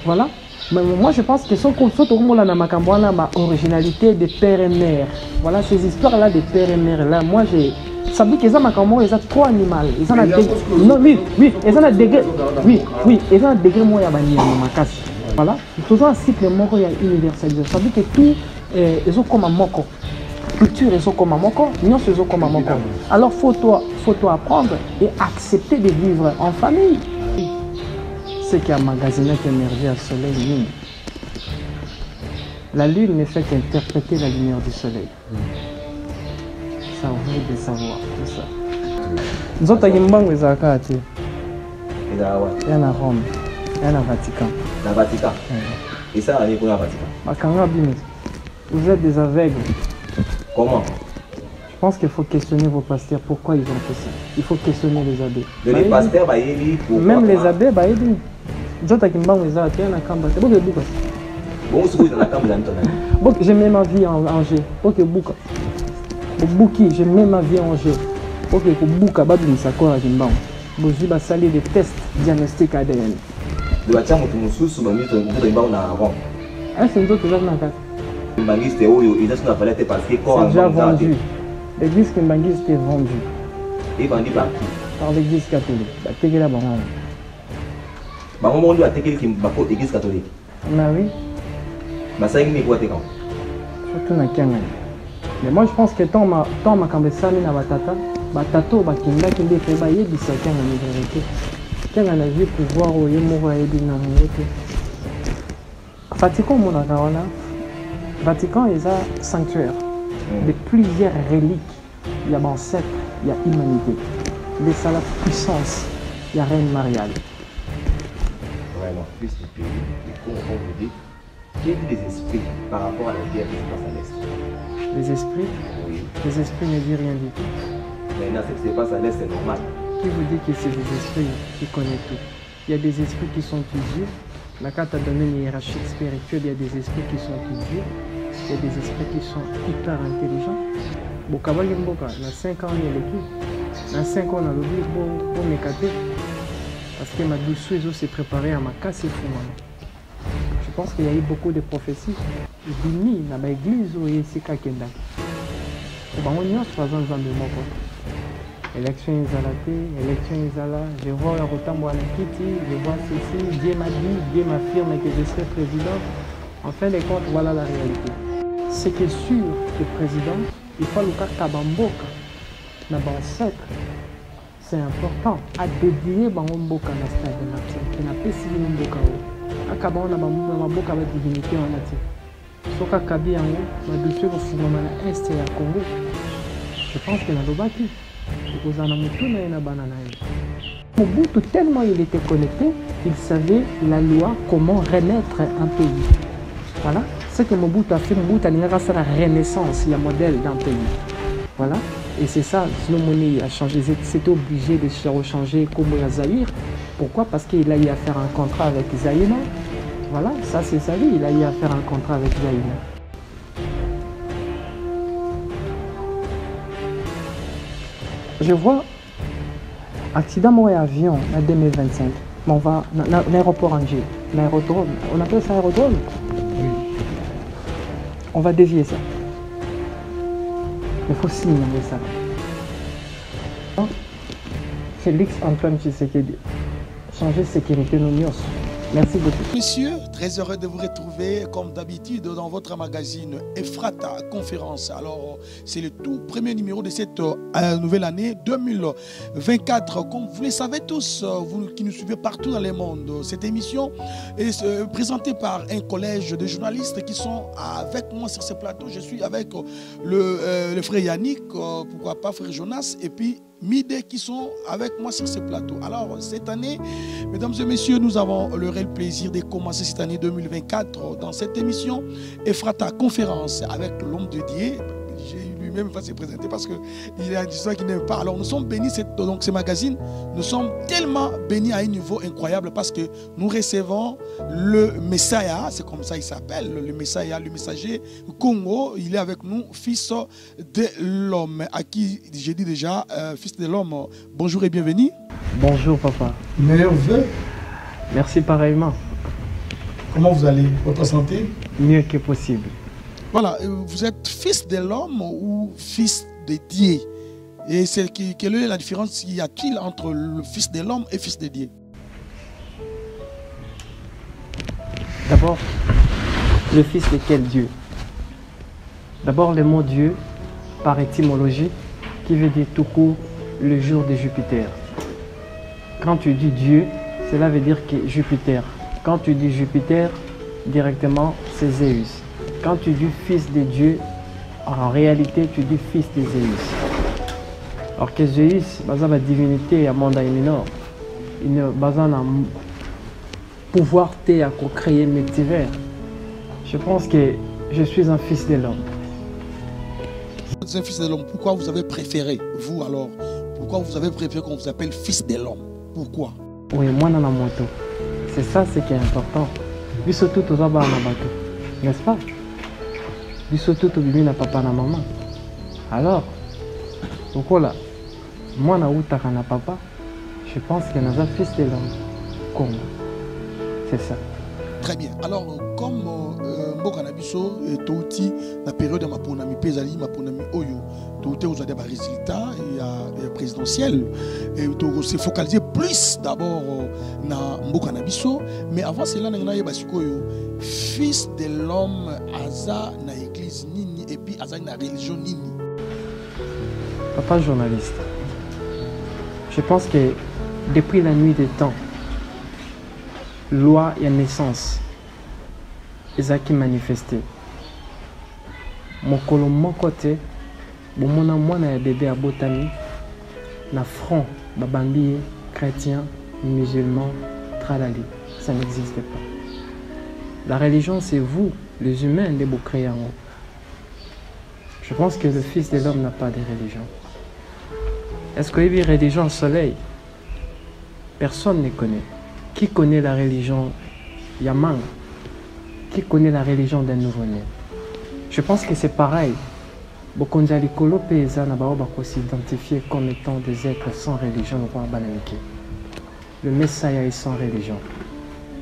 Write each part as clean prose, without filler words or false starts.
Voilà. Mais moi, je pense que originalité des pères et mères. Voilà, ces histoires-là des pères et mères-là, moi, j'ai. Ça veut dire qu'ils ont trop animal. Ils ont un degré. Non, oui, ils ont un degré. Oui, ils ont un degré moins à ma casse. Voilà. Toujours un cycle moko universalisé. Ça veut dire que tout, ils ont comme un moko. Culture, ils ont comme un moko. Nous, ils ont comme un moko. Alors, faut toi apprendre et accepter de vivre en famille. Ce qui a magasiné émergé à soleil lune. La lune ne fait qu'interpréter la lumière du soleil. Ça vaut de savoir tout ça. Nous autres, il y a un Rome, il y a un Vatican. Le Vatican. Et ça, on est pour le Vatican. Vous êtes des aveugles. Comment? Je pense qu'il faut questionner vos pasteurs. Pourquoi ils ont fait ça? Il faut questionner les abbés. Les pasteurs, même les abbés, nous autres, il y a un Kamba. Je mets ma vie en Angers. Ok, Bouka. Bouki, je mets ma vie en Angers. Ok, Bouka, Badou, Sakora, Jimbang. Bozi, va salir des tests diagnostiques ADN. Le Vatican, tu es c'est une autre chose. C'est déjà vendu. L'église Kimbangui était vendue. Et vendu par qui? Par l'église catholique. Maman a été l'église catholique. Oui. Surtout dans Kiangani. Mais moi je pense que tant ma kambesani na batata, batato bakinda kinde pe ba yebisa Kiangani vérité. Kiangani a vu pouvoir au yemoro yebi na ngote. Vatican mon akawana. Vatican est un sanctuaire de plusieurs reliques. Il y a ancêtre, il y a humanité. Il y a la puissance, il y a Reine Mariale. Vraiment, plus du pays, et comme on vous dit, quel est les esprits par rapport à la guerre qui se passe à l'Est? Les esprits? Oui. Les esprits ne disent rien du tout. Maintenant, ce qui se passe à l'Est, c'est normal. Qui vous dit que c'est des esprits qui connaissent tout? Il y a des esprits qui sont plus durs. La carte a donné une hiérarchie spirituelle, il y a des esprits qui sont plus durs. Il y a des esprits qui sont hyper intelligents. Bokaba Limboka, dans 5 ans, il y a l'équipe. Dans 5 ans, on a l'oublié pour m'écarter. Parce que ma douceur s'est préparée à ma casse et fou. Je pense qu'il y a eu beaucoup de prophéties. Bini, dans l'église, il y a Sika Kenda. On a eu 3 ans de mort. Élection Izalate, élection Izala. Je vois un Rotambo à la Kiti, je vois ceci. Dieu m'a dit, Dieu m'affirme que je serai président. En fin de compte, voilà la réalité. Ce qui est sûr que président, il faut le cas Kabamboka, dans l'ancêtre. C'est important à dédier Bamboka dans le stade de l'action. Il n'y a pas si Bamboka. À Kabam, on a Bamboka avec divinité en nature. Sauf qu'à Kabi, on a dû faire le Est et à Congo. Je pense qu'il y a le bâti. Mobutu, tellement il était connecté, il savait la loi, comment renaître un pays. Voilà. Ce que Mobutu a fait, Mobutu a fait la renaissance, le modèle d'un pays. Voilà. Et c'est ça, sinon Moni a changé, c'était obligé de se rechanger comme Zaïre. Pourquoi? Parce qu'il a eu à faire un contrat avec Zaïna. Voilà, ça c'est sa vie, il a eu à faire un contrat avec Zaïna. Je vois accident et avion en 2025. On va à l'aéroport Angers, l'aérodrome. On appelle ça aérodrome? Oui. On va dévier ça. Il faut signaler ça. Félix Antoine Tshisekedi. Changer sécurité Nonios. Merci beaucoup. Messieurs, très heureux de vous retrouver comme d'habitude dans votre magazine Ephrata Conférence. Alors, c'est le tout premier numéro de cette nouvelle année 2024. Comme vous le savez tous, vous qui nous suivez partout dans le monde, cette émission est présentée par un collège de journalistes qui sont avec moi sur ce plateau. Je suis avec le frère Yannick, pourquoi pas frère Jonas, et puis Mide qui sont avec moi sur ce plateau. Alors, cette année, mesdames et messieurs, nous avons le réel plaisir de commencer cette année 2024 dans cette émission Ephrata Conférence avec l'homme de Dieu. J'ai lui-même va se présenter parce qu'il a dit ça qu'il n'aime pas. Alors, nous sommes bénis, donc ce magazine, nous sommes tellement bénis à un niveau incroyable parce que nous recevons le Messiah, c'est comme ça il s'appelle, le Messiah, le messager Congo. Il est avec nous, fils de l'homme, à qui j'ai dit déjà, fils de l'homme, bonjour et bienvenue. Bonjour papa. Merveilleux. Merci pareillement. Comment vous allez? Votre santé? Mieux que possible. Voilà, vous êtes fils de l'homme ou fils de Dieu? Et quelle est la différence y a-t-il entre le fils de l'homme et fils de Dieu? D'abord, le fils de quel Dieu? D'abord, le mot Dieu, par étymologie, qui veut dire tout court le jour de Jupiter. Quand tu dis Dieu, cela veut dire que Jupiter. Quand tu dis Jupiter, directement, c'est Zeus. Quand tu dis fils de Dieu, en réalité, tu dis fils de Zeus. Alors que Zeus, c'est la divinité à monde mineur. Il ne basa un pouvoir à créer multivers. Je pense que je suis un fils de l'homme. Vous êtes un fils de l'homme. Pourquoi vous avez préféré, vous alors, pourquoi vous avez préféré qu'on vous appelle fils de l'homme? Pourquoi? Oui, moi, dans la moto. C'est ça ce qui est important. Vu surtout tout ça, n'est-ce pas? Vu surtout tout bimi na papa na maman. Alors, pourquoi là? Moi, na outaka na papa, je pense que nous sommes fils de l'homme. Congo. C'est ça. Très bien. Alors, comme Mboka Nabiso est outil la période de ma ponami pesali, ma ponami oyo, tout vous avez des résultats présidentiels. Et donc, c'est focalisé plus d'abord na Mboka Nabiso, mais avant cela, on a fils de l'homme, Aza na église nini et puis Aza na religion nini. Papa journaliste, je pense que depuis la nuit des temps, loi et naissance, ils ont manifesté. Mon côté, mon bébé à botani, na front, babambi, chrétien, musulman, tralali. Ça n'existe pas. La religion, c'est vous, les humains, les beaux créants. Je pense que le Fils de l'homme n'a pas de religion. Est-ce qu'il y a une religion au soleil? Personne ne connaît. Qui connaît la religion Yamang? Qui connaît la religion d'un nouveau-né? Je pense que c'est pareil. Beaucoup de gens s'identifier comme étant des êtres sans religion. Le Messiah est sans religion.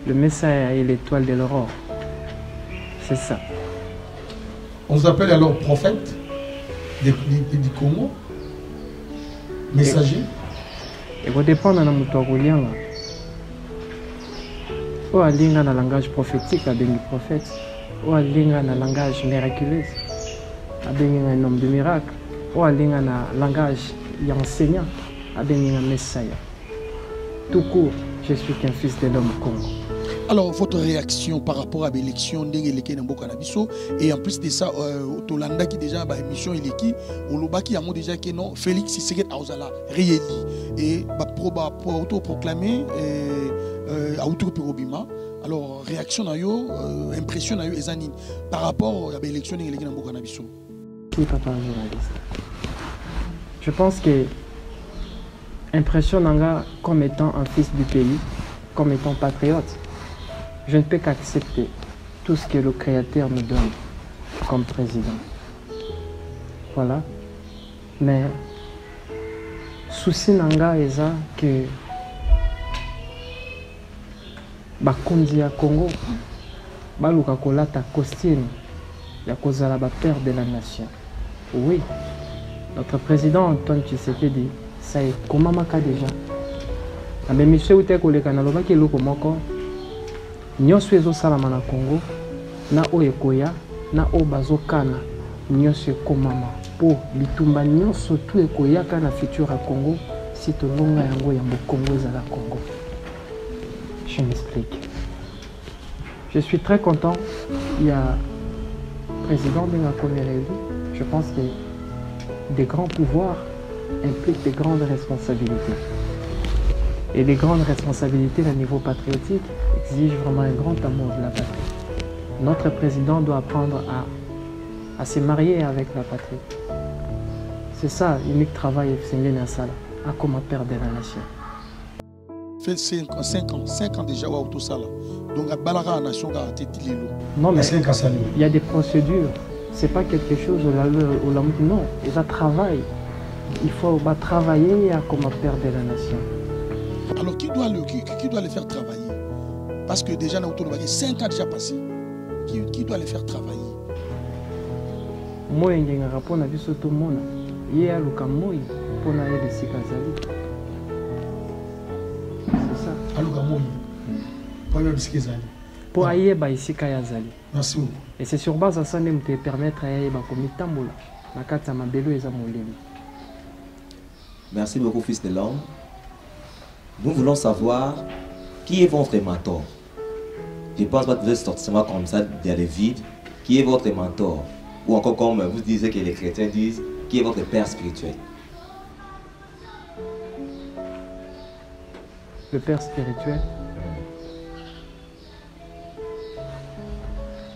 Le Messiah est l'étoile de l'aurore. C'est ça. On vous appelle alors prophète du Congo? Messager? Et vous dépendez de notre ou à l'inga na langage prophétique, à bengi prophète, ou à l'inga na langage miraculeux, à bengi un homme de miracle, ou à l'inga na langage enseignant, à bengi un messiah. Tout court, je suis qu'un fils de l'homme Congo. Alors, votre réaction par rapport à l'élection et en plus de ça, Tolanda qui déjà a émission Eleki, Oloba qui a déjà que non, Félix Tshisekedi Auzala, rééli et pour autoproclamer à autour Pirobima. Alors, réaction na yo, impression na yo ezanine par rapport à l'élection Eleki na Mboka Nabiso. Oui, papa journaliste. Je pense que impression nanga comme étant un fils du pays, comme étant patriote. Je ne peux qu'accepter tout ce que le Créateur nous donne comme président. Voilà. Mais, souci nanga eza que bakonzi ya Congo baluka kolata costume ya kozala ba père de la nation. Oui, notre président Antoine Tshisekedi, ça est komamaka déjà. Mais monsieur ute koleka na lobaki eloko moko. Nyonso ezosalama na Congo na oyo ekoya na oyo bazokana nyonso ekomama po bitumba nyonso tu ekoyaka na futur ya Congo si tolonga yango ya Congo ezala Congo. Je m'explique. Je suis très content. Il y a président de la Comérélie. Je pense que des grands pouvoirs impliquent des grandes responsabilités. Et les grandes responsabilités à niveau patriotique exigent vraiment un grand amour de la patrie. Notre président doit apprendre à se marier avec la patrie. C'est ça l'unique travail à comme père de la nation. Fait 5 ans déjà au tout ça là. Donc à Balara la nation a été lilo. Non mais il y a des procédures. C'est pas quelque chose où la non, il y a un travail. Il faut travailler comme père de la nation. Alors qui doit le faire travailler? Parce que déjà, 5 ans déjà passé. Qui doit les faire travailler? Moi, je suis rapport à biso tout le monde. Il y a le Cameroun pour aller de Sikazali. C'est ça. Alors, Cameroun, pour aller de Sikazali. Pour aller de Sikazali. Merci beaucoup. Et c'est sur base de ça que je te permettre d'aller à Komitamboula. La carte à ma belle et à mon lien. Merci beaucoup, fils de l'homme. Nous voulons savoir qui est votre mentor. Je pense pas que vous êtes forcément comme ça dans le vide. Qui est votre mentor? Ou encore comme vous disiez que les chrétiens disent, qui est votre père spirituel? Le père spirituel.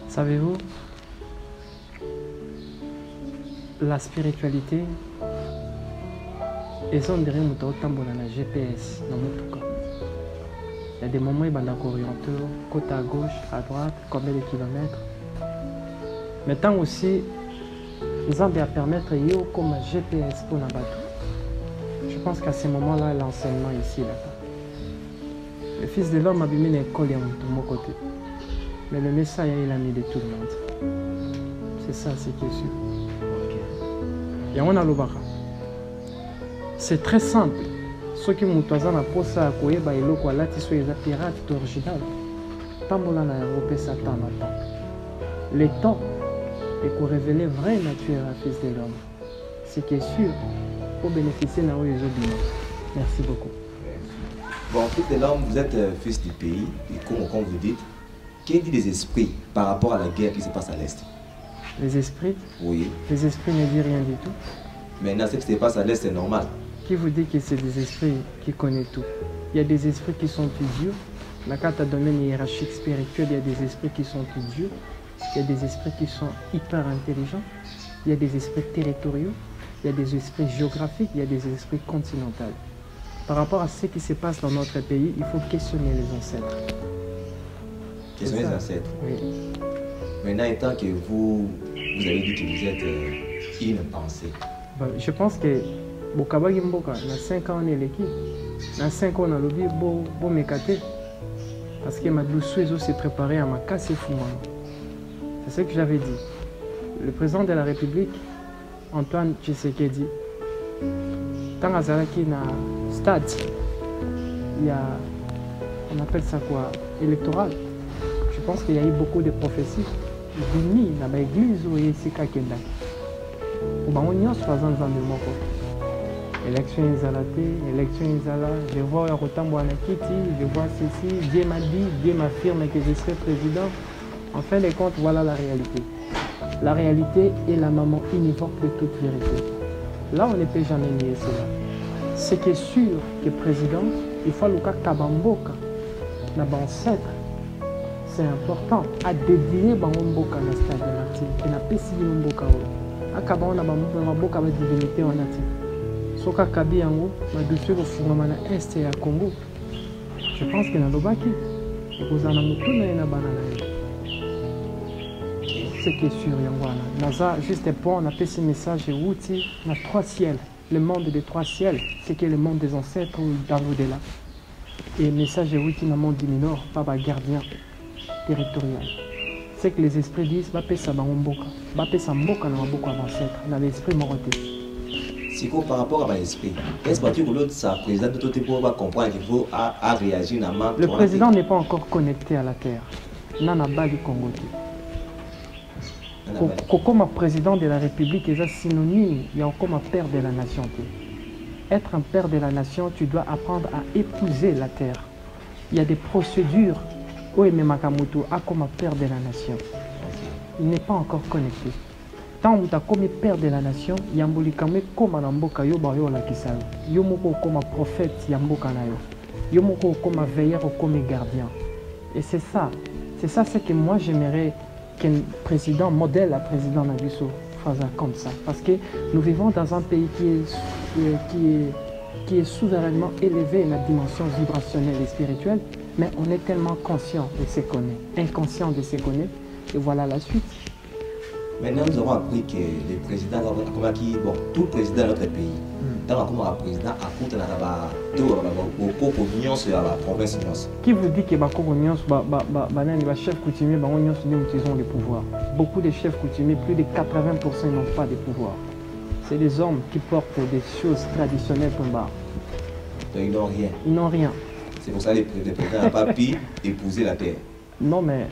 Savez-vous, la spiritualité, ils ont derrière nous la GPS dans notre cas. Il y a des moments où il y a des orienteurs, côté à gauche, à droite, combien de kilomètres. Mais tant aussi, ils ont bien permettre de comme un GPS pour la bateau. Je pense qu'à ce moment-là, l'enseignement ici, là. Le Fils de l'homme a mis une école de mon côté. Mais le message, il a mis de tout le monde. C'est ça, c'est qui est sûr. Et on a le bara. C'est très simple. Ceux qui m'ont dit que ça a été un pirate original. Tambola na Europe Satan attend. Le temps est pour révéler vraie nature à Fils de l'homme. Ce qui est sûr pour bénéficier de nos obéis. Merci beaucoup. Bon, Fils de l'homme, vous êtes fils du pays, et comme vous dites, qu'est-ce que dit les esprits par rapport à la guerre qui se passe à l'Est? Les esprits? Oui. Les esprits ne disent rien du tout. Maintenant, ce qui se passe à l'Est, c'est normal. Qui vous dit que c'est des esprits qui connaissent tout? Il y a des esprits qui sont studieux. La carte a donné une hiérarchie spirituelle, il y a des esprits qui sont studieux. Il y a des esprits qui sont hyper intelligents. Il y a des esprits territoriaux. Il y a des esprits géographiques. Il y a des esprits continentaux. Par rapport à ce qui se passe dans notre pays, il faut questionner les ancêtres. Questionner les ancêtres? Oui. Maintenant, étant que vous avez dit que vous êtes une pensée. Je pense que Bokabagi Mboka, dans 5 ans, on est l'équipe. Dans 5 ans, on a lobby, bon mécaté. Parce que ma douce s'est préparée à ma casse et fou. C'est ce que j'avais dit. Le président de la République, Antoine Tshisekedi, tant Azaraki na stade, il y a, on appelle ça quoi, électoral. Je pense qu'il y a eu beaucoup de prophéties. Dini na ba église ou yesika kenda. Ou ba on nyos par exemple dans moko. Élection izalate, élection izala, je vois Rotambo Anakiti, je vois ceci, Dieu m'a dit, Dieu m'affirme que je serai président. En fin de compte, voilà la réalité. La réalité est la maman univoque de toute vérité. Là, on ne peut jamais nier cela. Ce qui est sûr que président, il faut le cas Kabamboka, l'ancêtre. C'est important à dédier Bamboka dans le stade de Martin. Et n'a pas si Bamboka. À Kabamboka, Bamboka va divinité en natif. Soka Kabiango, ma douceur au Fumamana Est et à Congo. Je pense que dans le Baki, vous en avez tout dans la banane. Ce qui est sûr, Yangwana. Naza, juste pour on appelle ce message Wouti, na 3 ciels. Le monde des 3 ciels, c'est que le monde des ancêtres ou dans l'au-delà. Et le message Wouti dans le monde du Nord, pas un gardien territorial. C'est que les esprits disent, va payer ça dans Mboka. Va payer ça Mboka dans Mboka ancêtre, dans l'esprit moroté. Si par rapport à l'esprit, est-ce que l'autre, ça, président de tout pour comprendre qu'il faut réagir dans le Le président n'est pas encore connecté à la terre. Nana Bali Congo. Comme président de la République, c'est synonyme, il y a comme un père de la nation. Être un père de la nation, tu dois apprendre à épouser la terre. Il y a des procédures. Oeme Makamoto a comme un père de la nation. Il n'est pas encore connecté. Tant que tu as comme père de la nation, Yamboli Kame comme un Mboka Yobayo la Kisao. Yomoko comme un prophète Yamboka Nayo. Yomoko comme un veilleur ou comme un gardien. Et c'est ça ce que moi j'aimerais qu'un président, modèle à président Nagusso, fasse comme ça. Parce que nous vivons dans un pays qui est souverainement élevé dans la dimension vibrationnelle et spirituelle, mais on est tellement conscient de ce qu'on est, inconscient de ce qu'on est, et voilà la suite. Maintenant, nous avons appris que le président, bon, tout président de notre pays, dans le président, a coûté la province. Qui vous dit que les chefs coutumiers ont le pouvoir? Beaucoup de chefs coutumiers, plus de 80% n'ont pas de pouvoir. C'est des hommes qui portent des choses traditionnelles comme bas. Donc ils n'ont rien. Ils n'ont rien. C'est pour ça que le président n'a pas pu épouser la terre. Non, mais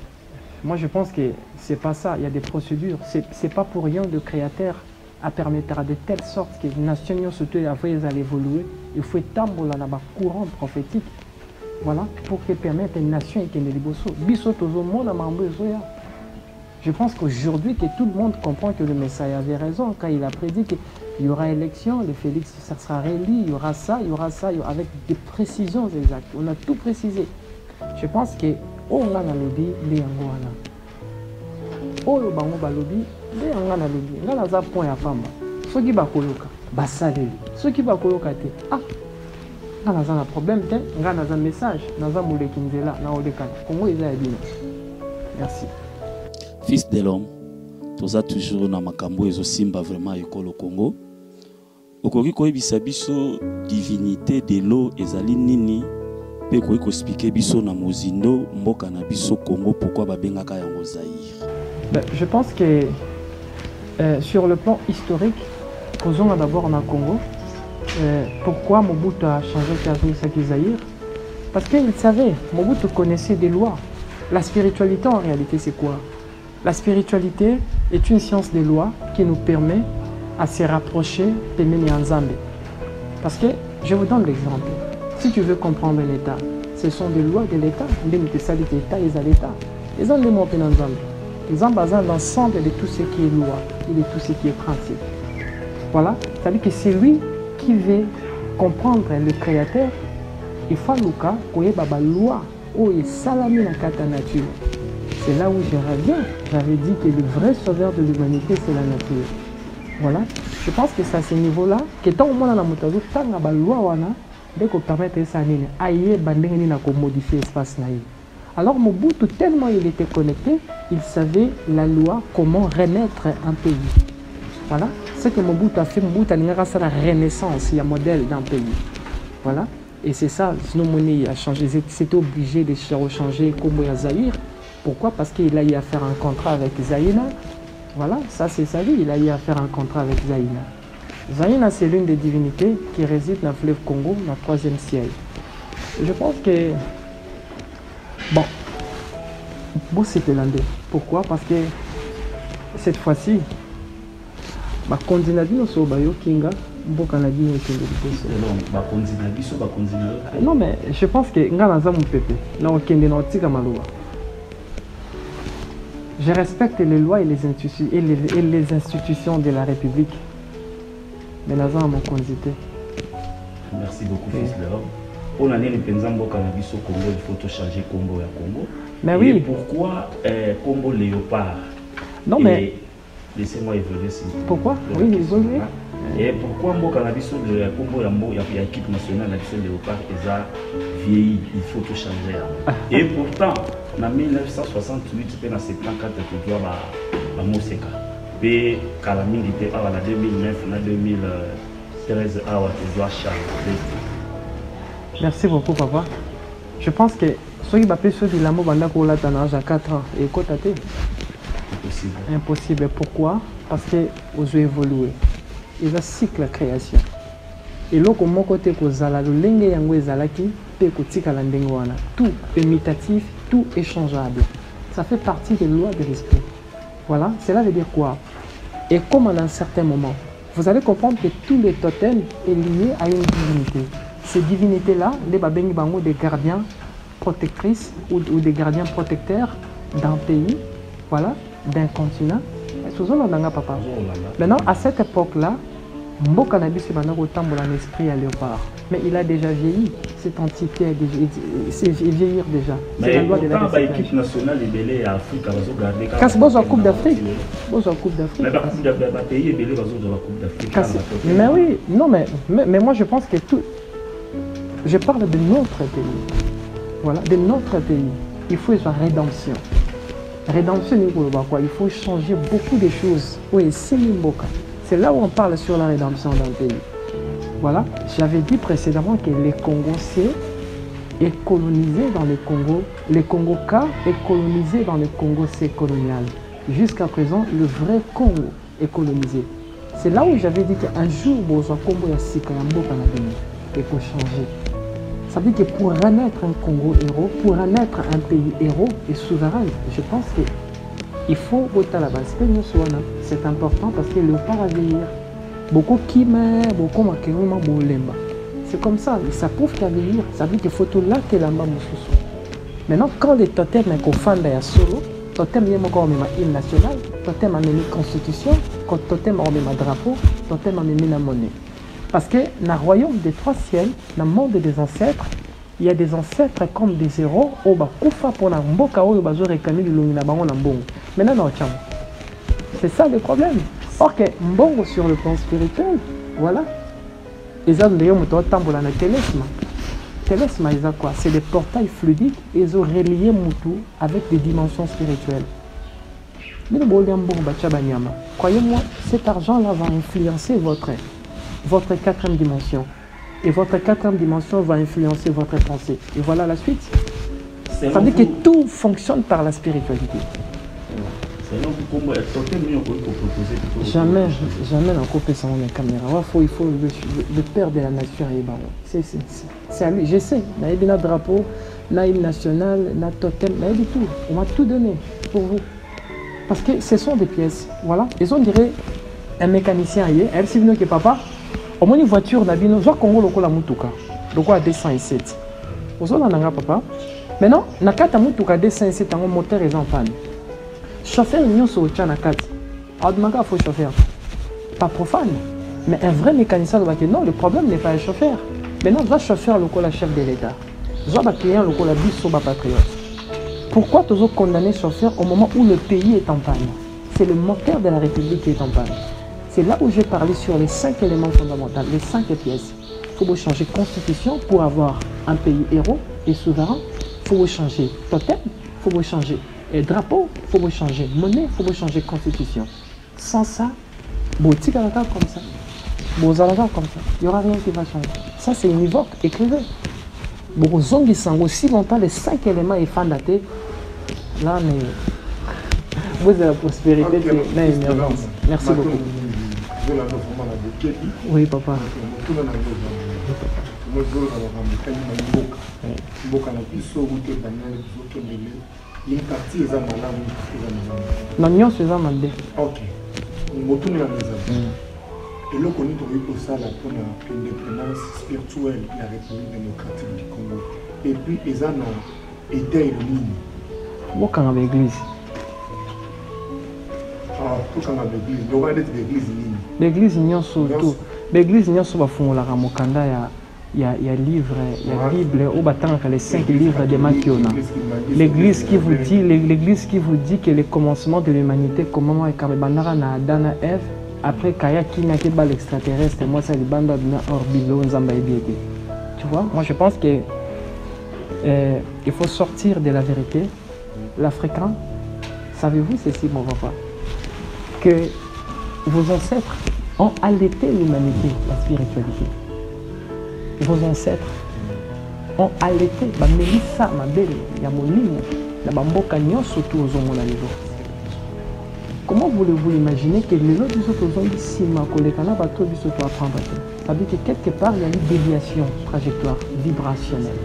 moi je pense que c'est pas ça. Il y a des procédures. C'est pas pour rien le Créateur a permettre de telle sorte que les nations surtout allaient évoluer. Il faut étendre dans le courant prophétique. Voilà, pour que permettre une nation et qu'elle Je pense qu'aujourd'hui que tout le monde comprend que le Messie avait raison quand il a prédit qu'il y aura élection, le Félix ça sera réélu, il y aura ça, avec des précisions exactes. On a tout précisé. Je pense que on a lobby les angwana. Oyo bango balobi les angwana lobby. Ngana za point ya pamba. Soki bakoloka basaleli. Soki bakoloka te ah ngana za na problème te ngana za message naza muleki nzela na oleka. Kongo eza ya bino. Merci. Fils de l'homme, tous a toujours na makambo ezo simba vraiment ekolo Congo. Okoki koyebisa biso divinité de l'eau ezali nini pe koki expliquer biso na mozindo mboka na biso Congo pourquoi babengaka yango Zaïre. Je pense que sur le plan historique, causons d'abord en Congo. Pourquoi Mobutu a changé de Zaïre? Parce qu'il savait, Mobutu connaissait des lois. La spiritualité en réalité c'est quoi? La spiritualité est une science des lois qui nous permet à se rapprocher de Nzambe. Parce que, je vous donne l'exemple. Si tu veux comprendre l'État, ce sont des lois de l'État. L'État est à l'État. Ils ont des mots de Nzambe. Ils ont besoin l'ensemble de tout ce qui est loi et de tout ce qui est principe. Voilà. C'est-à-dire que c'est lui qui veut comprendre le Créateur. Il faut qu'il y ait une loi où il salami dans la nature. C'est là où je reviens. J'avais dit que le vrai sauveur de l'humanité, c'est la nature. Voilà. Je pense que c'est à ce niveau-là que tant au moins dans la moutazo, tant la loi dès qu'on permet ça, aïe, bandé na modifier l'espace naïf. Alors Mobutu tellement il était connecté, il savait la loi comment renaître un pays. Voilà. Ce que Mobutu a fait, Mobutu a fait la renaissance, il y a un modèle d'un pays. Voilà. Et c'est ça, sinon monnaie a changé, c'était obligé de changer comme Zaïre. Pourquoi? Parce qu'il a eu à faire un contrat avec Zaïna. Voilà, ça c'est sa vie, il a eu à faire un contrat avec Zaïna. Zaïna, c'est l'une des divinités qui réside dans le fleuve Congo, dans le 3e siècle. Je pense que... Bon, c'était l'un d'eux. Pourquoi? Parce que cette fois-ci, non mais je pense que je respecte les lois et les institutions de la République. Mais là, mon condité. Merci beaucoup, fils de l'homme. On a dit que il faut changer Congo à Congo. Mais oui. Et pourquoi Congo Léopard? Non mais... Laissez-moi évoluer. Pourquoi? Oui, évoluer. Et pourquoi Mboka Nabiso de Congo il y a l'équipe nationale de Léopard est vieilli, il faut tout changer. Et pourtant, en 1968, dans ces plans 4, tu dois à Moseka. Puis, quand la mine était en 2009, en 2013, tu dois changer. Merci beaucoup, papa. Je pense que ceux qui m'appellent ceux de l'amour, à 4 ans, et quoi t'as-tu? Impossible. Impossible. Pourquoi? Parce que vous avez évolué. Il y a un cycle de création. Et là, comme mon côté, tout imitatif, tout échangeable. Ça fait partie des lois de l'esprit. Voilà, cela veut dire quoi? Et comme à un certain moment, vous allez comprendre que tout le totem est lié à une divinité. Ces divinités-là, les babengi bango des gardiens protectrices ou des gardiens protecteurs d'un pays, voilà, d'un continent. Maintenant, à cette époque-là, Mboka Nabiso est un esprit à léopard. Mais il a déjà vieilli. Cette entité c'est vieillir déjà. C'est la loi de la l'équipe nationale est belée à Afrique, elle va garder. Quand c'est beau Coupe d'Afrique. Beau Coupe d'Afrique. Mais par contre, le pays est belé dans la Coupe d'Afrique. Mais oui, non, mais moi je pense que tout. Je parle de notre pays. Voilà, de notre pays. Il faut une rédemption. Rédemption, il faut changer beaucoup de choses. Oui, c'est Mboka. C'est là où on parle sur la rédemption d'un pays. Voilà, j'avais dit précédemment que les Congos est colonisé dans le Congo. Le Congo K est colonisé dans le Congo C colonial. Jusqu'à présent, le vrai Congo est colonisé. C'est là où j'avais dit qu'un jour, Congo il faut changer. Ça veut dire que pour renaître un Congo héros, pour renaître un pays héros et souverain, je pense qu'il faut voter à la base. C'est important parce que le pas à vieillir. Beaucoup qui meurent, beaucoup makérouma bolemba. C'est comme ça, ça prouve qu'à vieillir, ça veut dire qu'il faut tout là que l'amba moussoussou. Maintenant, quand les totems sont au fond de la solo, totem est encore même hymne national, totem a même constitution, quand totem a même drapeau, totem a même la monnaie. Parce que dans le royaume des trois ciels, dans le monde des ancêtres, il y a des ancêtres comme des héros, au bakufa pour na mboka ou bazo réclamer du lungina bango na mbongo. Maintenant, c'est ça le problème. Or que mbongo sur le plan spirituel, voilà. Les hommes de l'homme tambola na télésma. Télésma, quoi? C'est des portails fluidiques et ils ont relié Moutou avec des dimensions spirituelles. Croyez-moi, cet argent-là va influencer votre quatrième dimension. Et votre quatrième dimension va influencer votre pensée. Et voilà la suite. Ça veut dire que tout fonctionne par la spiritualité. Jamais on coupe sans la caméra. Il faut le père de la nature. C'est à lui. Je sais. Il y a un drapeau, il y a une nationale, il y a un totem, il y a du tout. On m'a tout donné pour vous. Parce que ce sont des pièces. Voilà. Ils ont dirait un mécanicien hier. Elle s'est venue que papa. Au moins une voiture d'abino. Soit Congo loko la mutuka. Loko à 207. Vous avez un papa. Maintenant, nakata mutuka 207 un moteur est en panne. Chauffeur il sur Tchanakati. Il faut chauffeur. Pas profane. Mais un vrai mécanicien doit dire non, le problème n'est pas un chauffeur. Maintenant, doit chauffeur le chef de l'État. Doit client le la bis patriote. Pourquoi tu as condamné chauffeur au moment où le pays est en panne? C'est le moteur de la République qui est en panne. C'est là où j'ai parlé sur les 5 éléments fondamentaux, les 5 pièces. Il faut changer constitution pour avoir un pays héros et souverain. Il faut changer totem, il faut changer drapeau, il faut changer monnaie, il faut changer constitution. Sans ça, comme ça, il n'y aura rien qui va changer. Ça, c'est univoque, écrivez. Ils sont aussi longtemps les 5 éléments et fondatés. Là, vous avez la prospérité, c'est l'émergence. Merci beaucoup. Oui, papa. Non, non, c'est ça, madame. Ok. Et là, on est ça pour l'indépendance spirituelle de la République démocratique du Congo. Et puis, ils ont été éliminés. Pourquoi on a l'église? Ah, pourquoi on a l'église? On va être l'église. L'église, il y a surtout. L'église, il y a surtout la Ramokanda. Il y a livre, il y a Bible, au battant les 5 livres de Makiona. L'église qui vous dit que le commencement de l'humanité, comment est Kabandara na Adana Eve, après Kaya qui n'a pas l'extraterrestre, moi ça les bandes de Orbilo, Nzamba et Biété. Tu vois, moi je pense que il faut sortir de la vérité. L'Africain, savez-vous ceci, mon papa, que vos ancêtres ont allaité l'humanité, la spiritualité. Vos ancêtres ont allaité ba melissa mabele ya molimo na bamboka nyonso tu ozomona lelo. Comment voulez-vous imaginer que les autres ont dit si ma collègue na bato biso to apprendre? Ça veut dire que quelque part il y a une déviation trajectoire vibrationnelle.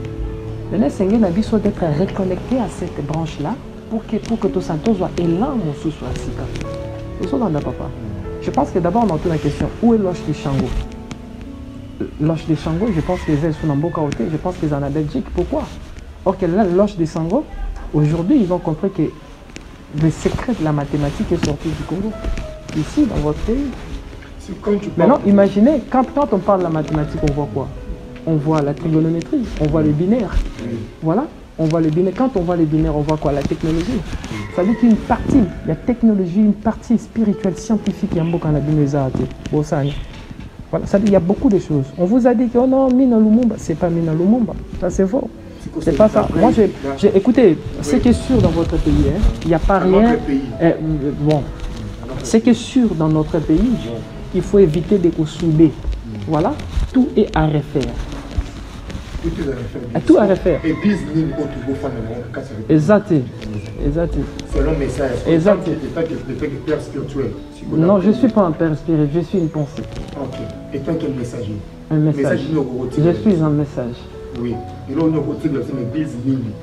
Maintenant c'est na biso d'être reconnecté à cette branche là pour que tout ça soit élan mon sous soit sika. Nous sommes dans papa. Je pense que d'abord on a toute la question où est l'oche du Chango? L'oche de Chango, je pense que les ailes sont en Boka-Oté, je pense qu'ils sont en Belgique. Pourquoi? Or que là, l'oche de Chango, aujourd'hui, ils ont compris que le secret de la mathématique est sorti du Congo. Ici, dans votre pays. Maintenant, imaginez, quand on parle de la mathématique, on voit quoi? On voit la trigonométrie, on voit les binaires. Voilà, on voit les binaires. Quand on voit les binaires, on voit quoi? La technologie. Ça veut dire qu'il y a une partie, la technologie, une partie spirituelle, scientifique, il y a un beau bon, ça, voilà, ça, il y a beaucoup de choses. On vous a dit que oh non, Mina Lumumba, c'est pas Mina Lumumba. Ça c'est faux. C'est pas ça. Moi, écoutez, ce qui est sûr dans votre pays, il n'y a pas rien. Bon, ce qui est sûr dans notre pays, il faut éviter de souder. Voilà, tout est à refaire. Tout à refaire. Exact. Selon le message. Exact. Père spirituel. Non, je ne suis pas un père spirituel, je suis une pensée. Ok. Et toi, quel messager? Un message. Je suis un message. Oui. Et là, on a l'église Nini.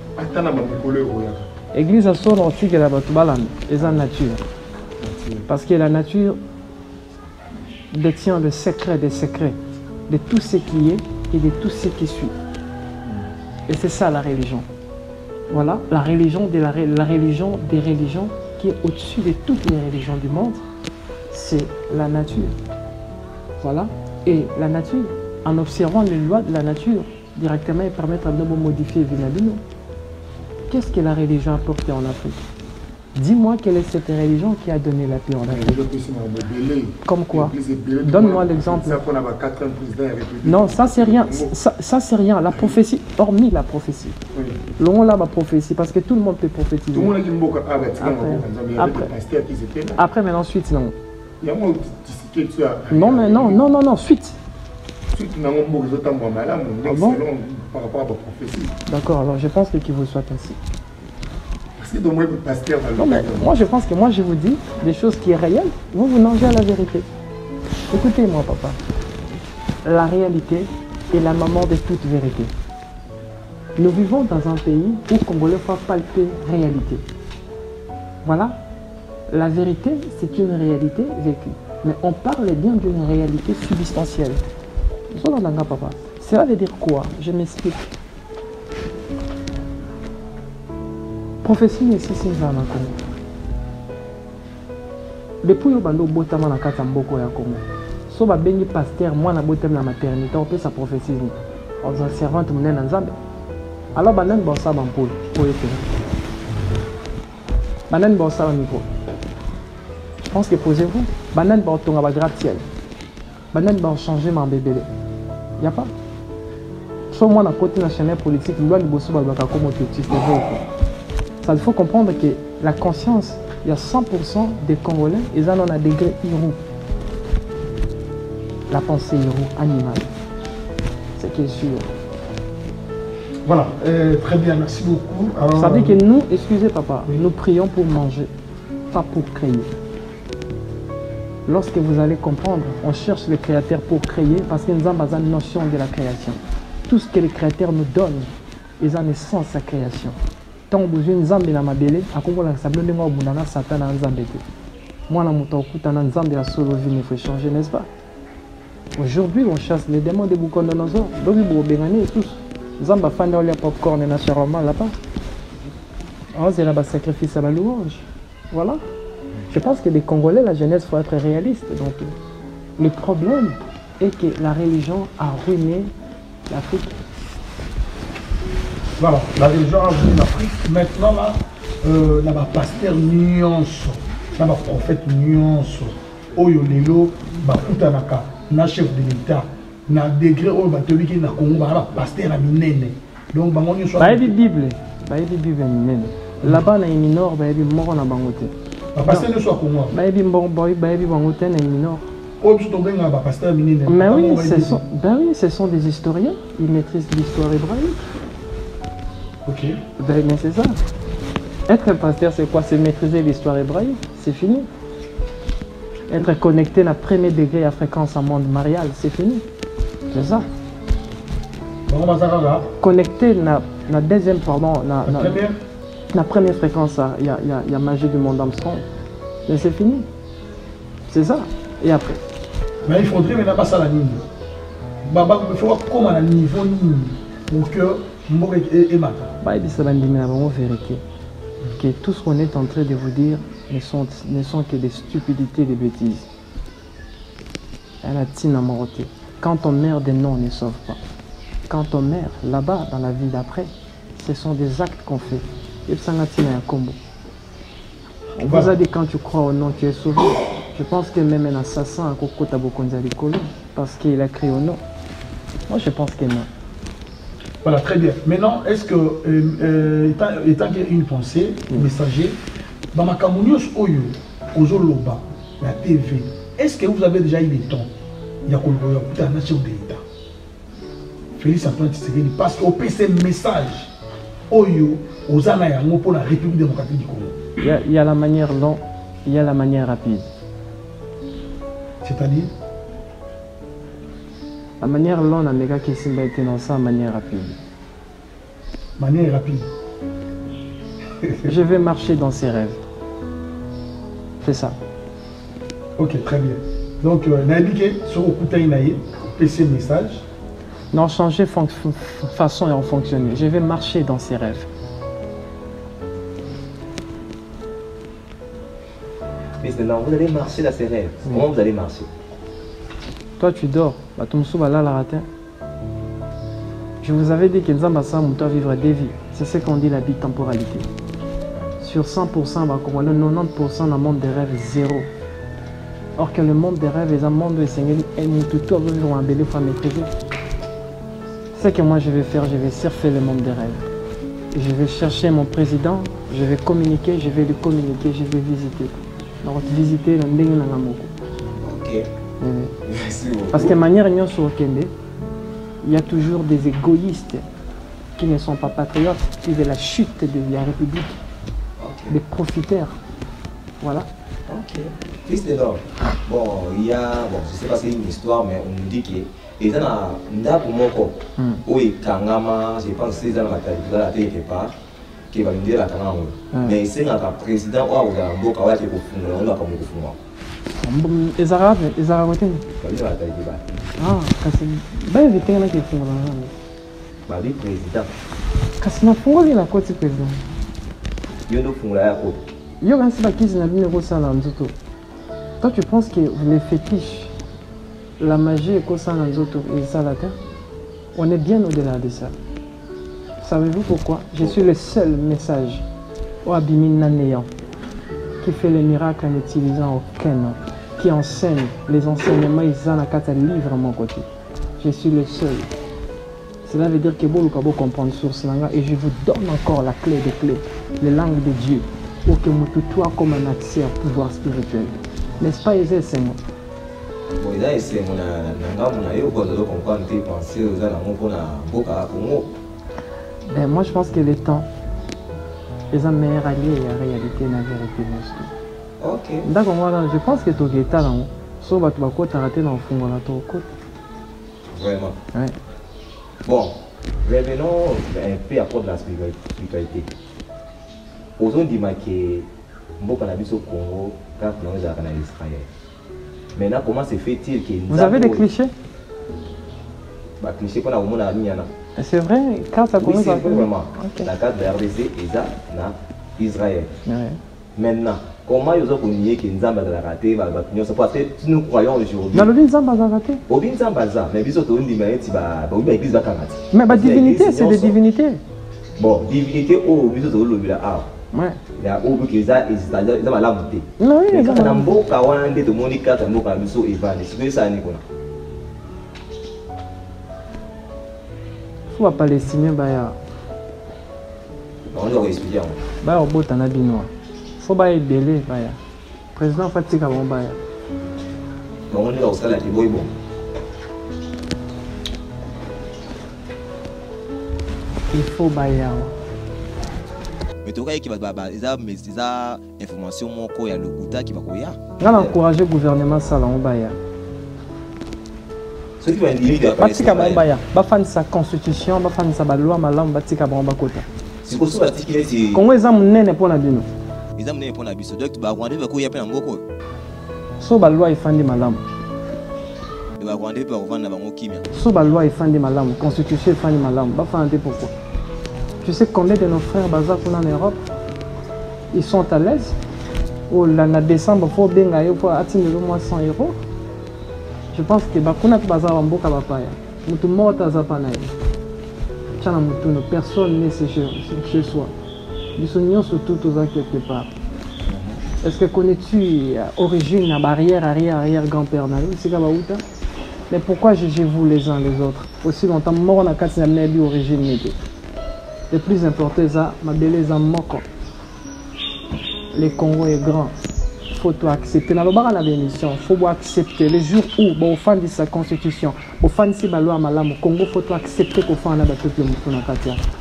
L'église a son antique et la batubala, et la nature. Parce que la nature détient le secret des secrets de tout ce qui est et de tout ce qui suit. Et c'est ça la religion. Voilà, la religion des religions qui est au-dessus de toutes les religions du monde, c'est la nature. Voilà, et la nature, en observant les lois de la nature, directement, ils permettent à nous de modifier Vinabino. Qu'est-ce que la religion a apporté en Afrique? Dis-moi quelle est cette religion qui a donné la paix en Afrique. Comme quoi? Donne-moi l'exemple. Non, ça c'est rien. Ça c'est rien. La prophétie, hormis la prophétie. L'on a ma prophétie parce que tout le monde peut prophétiser. Après, mais ensuite, non. Non, mais non, suite. Bon? D'accord, alors je pense qu'il vous soit ainsi. Non, mais moi je pense que je vous dis des choses qui sont réelles, vous mangez à la vérité. Écoutez-moi papa, la réalité est la maman de toute vérité. Nous vivons dans un pays où Congolais faut palper réalité. Voilà, la vérité c'est une réalité vécue, mais on parle bien d'une réalité substantielle. Papa, cela veut dire quoi? Je m'explique. Prophétie ici c'est ça na Congo. Depuis yo bando botama na kata mboko ya Congo. So ba bengi pasteur moi na botem na maternité on peut sa prophétie ni. On servante munene nzambe. Alors banen ba sa bampol pour être. Banen ba sa micro. Je pense que posez-vous. Banen ba tonga ba gratte-ciel. Banen ba changer ma bébé. Y a pas. So moi na côté national politique loi liboso ba ba comme autiste ça, il faut comprendre que la conscience, il y a 100% des Congolais, ils en ont un degré hirou. La pensée hirou, animale. C'est qui est sûr. Voilà, très bien, merci beaucoup. Alors, ça veut dire que nous, excusez papa, nous prions pour manger, pas pour créer. Lorsque vous allez comprendre, on cherche le créateur pour créer parce que nous avons une notion de la création. Tout ce que le créateur nous donne, ils ont une sens à la création. Tant besoin nzambe na mabele akongola sablo ndengo bundana satan na nzambe te mwana muto okutana nzambe ya solo vie il faut changer, n'est-ce pas? Aujourd'hui on chasse les démons de Bukondonosor donc ils vont bengani tous nzamba fanda olia popcorn naturellement là-bas on c'est là-bas sacrifice à la louange. Voilà, je pense que les Congolais, la jeunesse, faut être réaliste. Donc le problème est que la religion a ruiné l'Afrique. Voilà, la religion a ruiné l'Afrique. Maintenant, là, il y a un pasteur nuance, il y a un prophète nuance. Oyo lelo, bakutanaka, na chef de l'État, na degré où batobiki na Congo, ba pasteur na minene. Donc bango nyonso. Ba yebi Bible minene. Là-bas na minor, ba yebi moko na bangote. Ba pasteur nyonso a Congo. Ba yebi bangote na minor. Mais oui, ce sont des historiens, ils maîtrisent l'histoire hébraïque. Ok. Ben, mais c'est ça. Être un pasteur, c'est quoi? C'est maîtriser l'histoire hébraïque, c'est fini. Être connecté à premier degré à fréquence en monde marial, c'est fini. C'est ça. Connecté à deuxième, pardon, la première fréquence, il y a magie du monde Armstrong. Mais c'est fini. C'est ça. Et après. Mais il faudrait maintenant passer à la ligne. Il faut comment à niveau pour que et matin. Vérité. Que tout ce qu'on est en train de vous dire ne sont que des stupidités, des bêtises. Quand on meurt, des noms ne sauvent pas. Quand on meurt, là-bas, dans la vie d'après, ce sont des actes qu'on fait. On vous a dit quand tu crois au nom, tu es sauvé. Je pense que même un assassin a Koko Tabokonza Likolo parce qu'il a crié au nom. Moi, je pense que non. Voilà, très bien. Maintenant, est-ce que, étant une pensée, messager, dans ma communion, Ozoloba, la TV, est-ce que vous avez déjà eu le temps? Il y a la nation de l'État. Félix Antoine Tshisekedi, parce qu'au PC message, Oyo, aux Anayango pour la République démocratique du Congo. Il y a la manière lente, il y a la manière rapide. C'est-à-dire? La manière lente, Amega Kissimba était dans sa manière rapide. Manière rapide. Je vais marcher dans ses rêves. C'est ça. Ok, très bien. Donc, l'indiqué sur le coup de PC message. Non, changer façon et en fonctionner. Je vais marcher dans ses rêves. Mais maintenant, vous allez marcher dans ses rêves. Oui. Comment vous allez marcher? Toi, tu dors. Je vous avais dit que Nzambasa doit vivre des vies. C'est ce qu'on dit la bitemporalité. Sur 100%, 90% dans le monde des rêves, zéro. Or que le monde des rêves est un monde où et tout vivre en belle fois maîtriser. Ce que moi je vais faire, je vais surfer le monde des rêves. Je vais chercher mon président, je vais communiquer, je vais lui communiquer, je vais visiter. Donc visiter le ndenge na ngamoko. Ok. Merci beaucoup. Parce que de manière sur Kende, il y a toujours des égoïstes qui ne sont pas patriotes, qui veulent la chute de la République. Okay. Des profiteurs. Voilà. Ok. Fils de l'homme. Bon, il y a, bon, je ne sais pas si c'est une histoire, mais on nous dit que et dans la moko, oui, Kangama, je pense que c'est dans la télé quelque part, qui va nous dire la Kangama. Mais c'est un président ou un beau travail qui est au fond, on va comme au fond. Les Arabes, les Arabes. Ah, c'est bien évité là qui font là. Bah oui, président. Parce que na fongo la côte président. Yo no font la côte. Yo quand c'est pas qui na bien ça là nzoto. Toi tu penses que les fétiches, la magie et quoi ça dans nzoto et ça là, on est bien au-delà de ça. Savez-vous pourquoi? Je suis le seul message au Abimina néant qui fait les miracles en utilisant aucun nom, qui enseigne les enseignements ils ont à livre à mon côté. Je suis le seul. Cela veut dire que vous pouvez comprendre sur ce langage et je vous donne encore la clé des clés, les langues de Dieu, pour que vous soyez comme un accès au pouvoir spirituel. N'est-ce pas, Ezé, c'est moi? Oui, c'est ben, moi, je pense que le temps est un meilleur allié à la réalité et la vérité. Ok. D'accord, voilà, je pense que tu es là. Si tu vas rater dans le fond, tu vas vraiment. Ouais. Bon, revenons un peu à propos de la spiritualité. Osons dire que Mboka Nabi au Congo, quand on est en Israël. Maintenant, comment se fait-il que vous avez des clichés? Bah, clichés qu'on a au monde à Miana. C'est vrai, quand ça commence à faire. Vraiment. Okay. La carte de RDC est dans Israël. Ouais. Maintenant, comment ils ont connu que Nzamba a raté? Parce que nous croyons aujourd'hui. Mais le Nzamba a raté. Au Nzamba, mais ils ont dit que l'église va canadienne. Mais la divinité, c'est des divinités. Bon, divinité, oh, ils ont dit que ouais. Il y a beaucoup qui ont la montée. Non, oui, mais quand on a beaucoup de gens qui ont dit que c'est ça. Il faut palestinien, on doit expliquer. Au bout de binois. Il faut être belé. Président Fatik a bon. On est au salaire qui est bon. Il faut bailler. Mais tu vois qu'il va des informations il y a le Gouta qui va courir. On a encouragé le gouvernement ça là on bailler. Ce qui va indiquer Batika Bambaya, Bafan sa constitution, Bafan sa loi malam Batika Bamba Kota. C'est pour ça que c'est Congo est un nene pour la bino. Ils ont pour la biso. Donc tu vas rendre le coup il y a plein de beaucoup. So ba loi ifandi malam. Tu vas rendre pour vendre bango kimia. So ba loi ifandi malam, constitution ifandi malam. Bafan pourquoi? Tu sais combien de nos frères bazar en Europe ils sont à l'aise? Ou l'année décembre faut bien aller pour atteindre au moins 100 €. Je pense que bakuna bazar mboka bapaya. Mutu mota zapana. Chana mutu no personne n'est chez soi. Ils sont surtout tous quelque part. Est-ce que connais-tu origine la barrière arrière grand-père Nalo? C'est Kabaouta? Mais pourquoi jugez-vous les uns les autres? Aussi longtemps, mort on a quatre années d'origine. Le plus important, c'est ma belle moko. Le Congo est grand. Il faut tout accepter. Dans le l'émission, il faut accepter. Le jour où on fait de sa constitution, on fait de la loi malam, au Congo, il faut tout accepter qu'on fait un peuple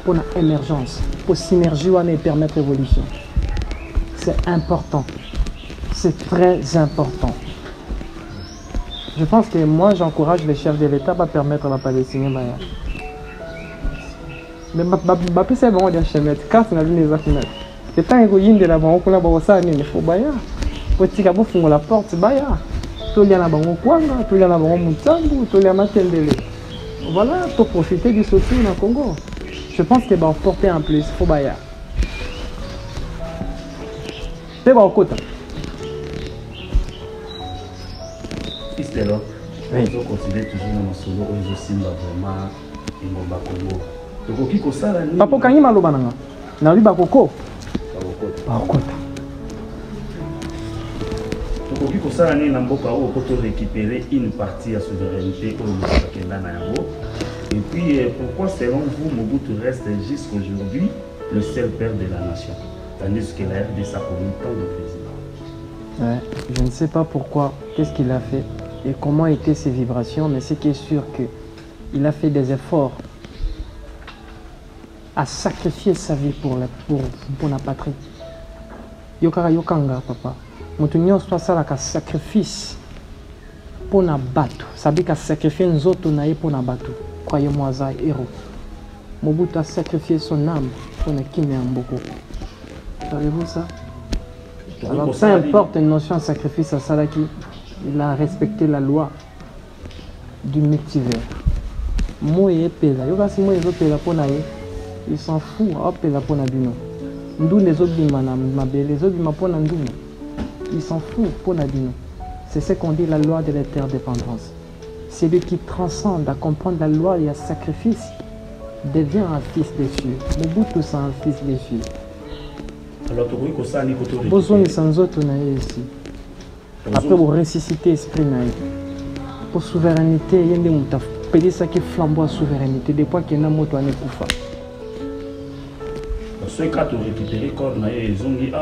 pour l'émergence, pour synergie et permettre l'évolution. C'est important. C'est très important. Je pense que moi, j'encourage les chefs de l'État à permettre à la Palestine. Mais c'est bon, il y a chemin. Quand on a vu les affaires, le temps où il y a des gens qui ont ça, il faut bailler. Pour que vous fassiez la porte, bailler. Tout le monde a un kwanga, tout le monde a un mutangu, tout le monde a un tendele. Voilà, pour profiter du soutien au Congo. Je pense qu'il va porter en plus, il faut bailler. C'est bon, côté. Là, oui. Ils ont continué toujours dans le solo, ils ont simba vraiment et mon bakongo. Donc, qui ça la nuit? Papa, quand il m'a l'oba nanga, n'a lu bakoko. Bakota. Donc, qui ça la nuit n'a pas pour récupérer une partie de la souveraineté au Nigeria. Et puis, pourquoi selon vous, Mobutu reste jusqu'à aujourd'hui le seul père de la nation, tandis que la RDC a connu tant de présidents? Ouais, je ne sais pas pourquoi, qu'est-ce qu'il a fait et comment étaient ses vibrations, mais ce qui est sûr qu'il a fait des efforts à sacrifier sa vie pour la patrie. Yokara yokanga papa. Mutunyo soit ça la sacrifice pour na batu. Ça veut dire qu'à sacrifier nous autres naïe pour na batu. Croyez-moi ça héros. Mobutu a sacrifié son âme pour ne quitter un beaucoup. Savez-vous ça? Alors, ça importe une notion de sacrifice à Salaki. Il a respecté la loi du multivers. Moi et Pela. Il s'en fout. D'où les autres les autres il s'en fout pour Nadino. C'est ce qu'on dit la loi de l'interdépendance. Celui qui transcende à comprendre la loi et à sacrifice devient un fils des cieux. Mobutu c'est un fils des cieux. Alors, tu vois que ça n'est pas tout. Besoin de sans autre ici. Après, vous ressusciter l'esprit. Pour souveraineté, il y a des gens qui ont ça qui flambeau à souveraineté. Des fois qu'il y a des gens qui ont ceux qui ont récupéré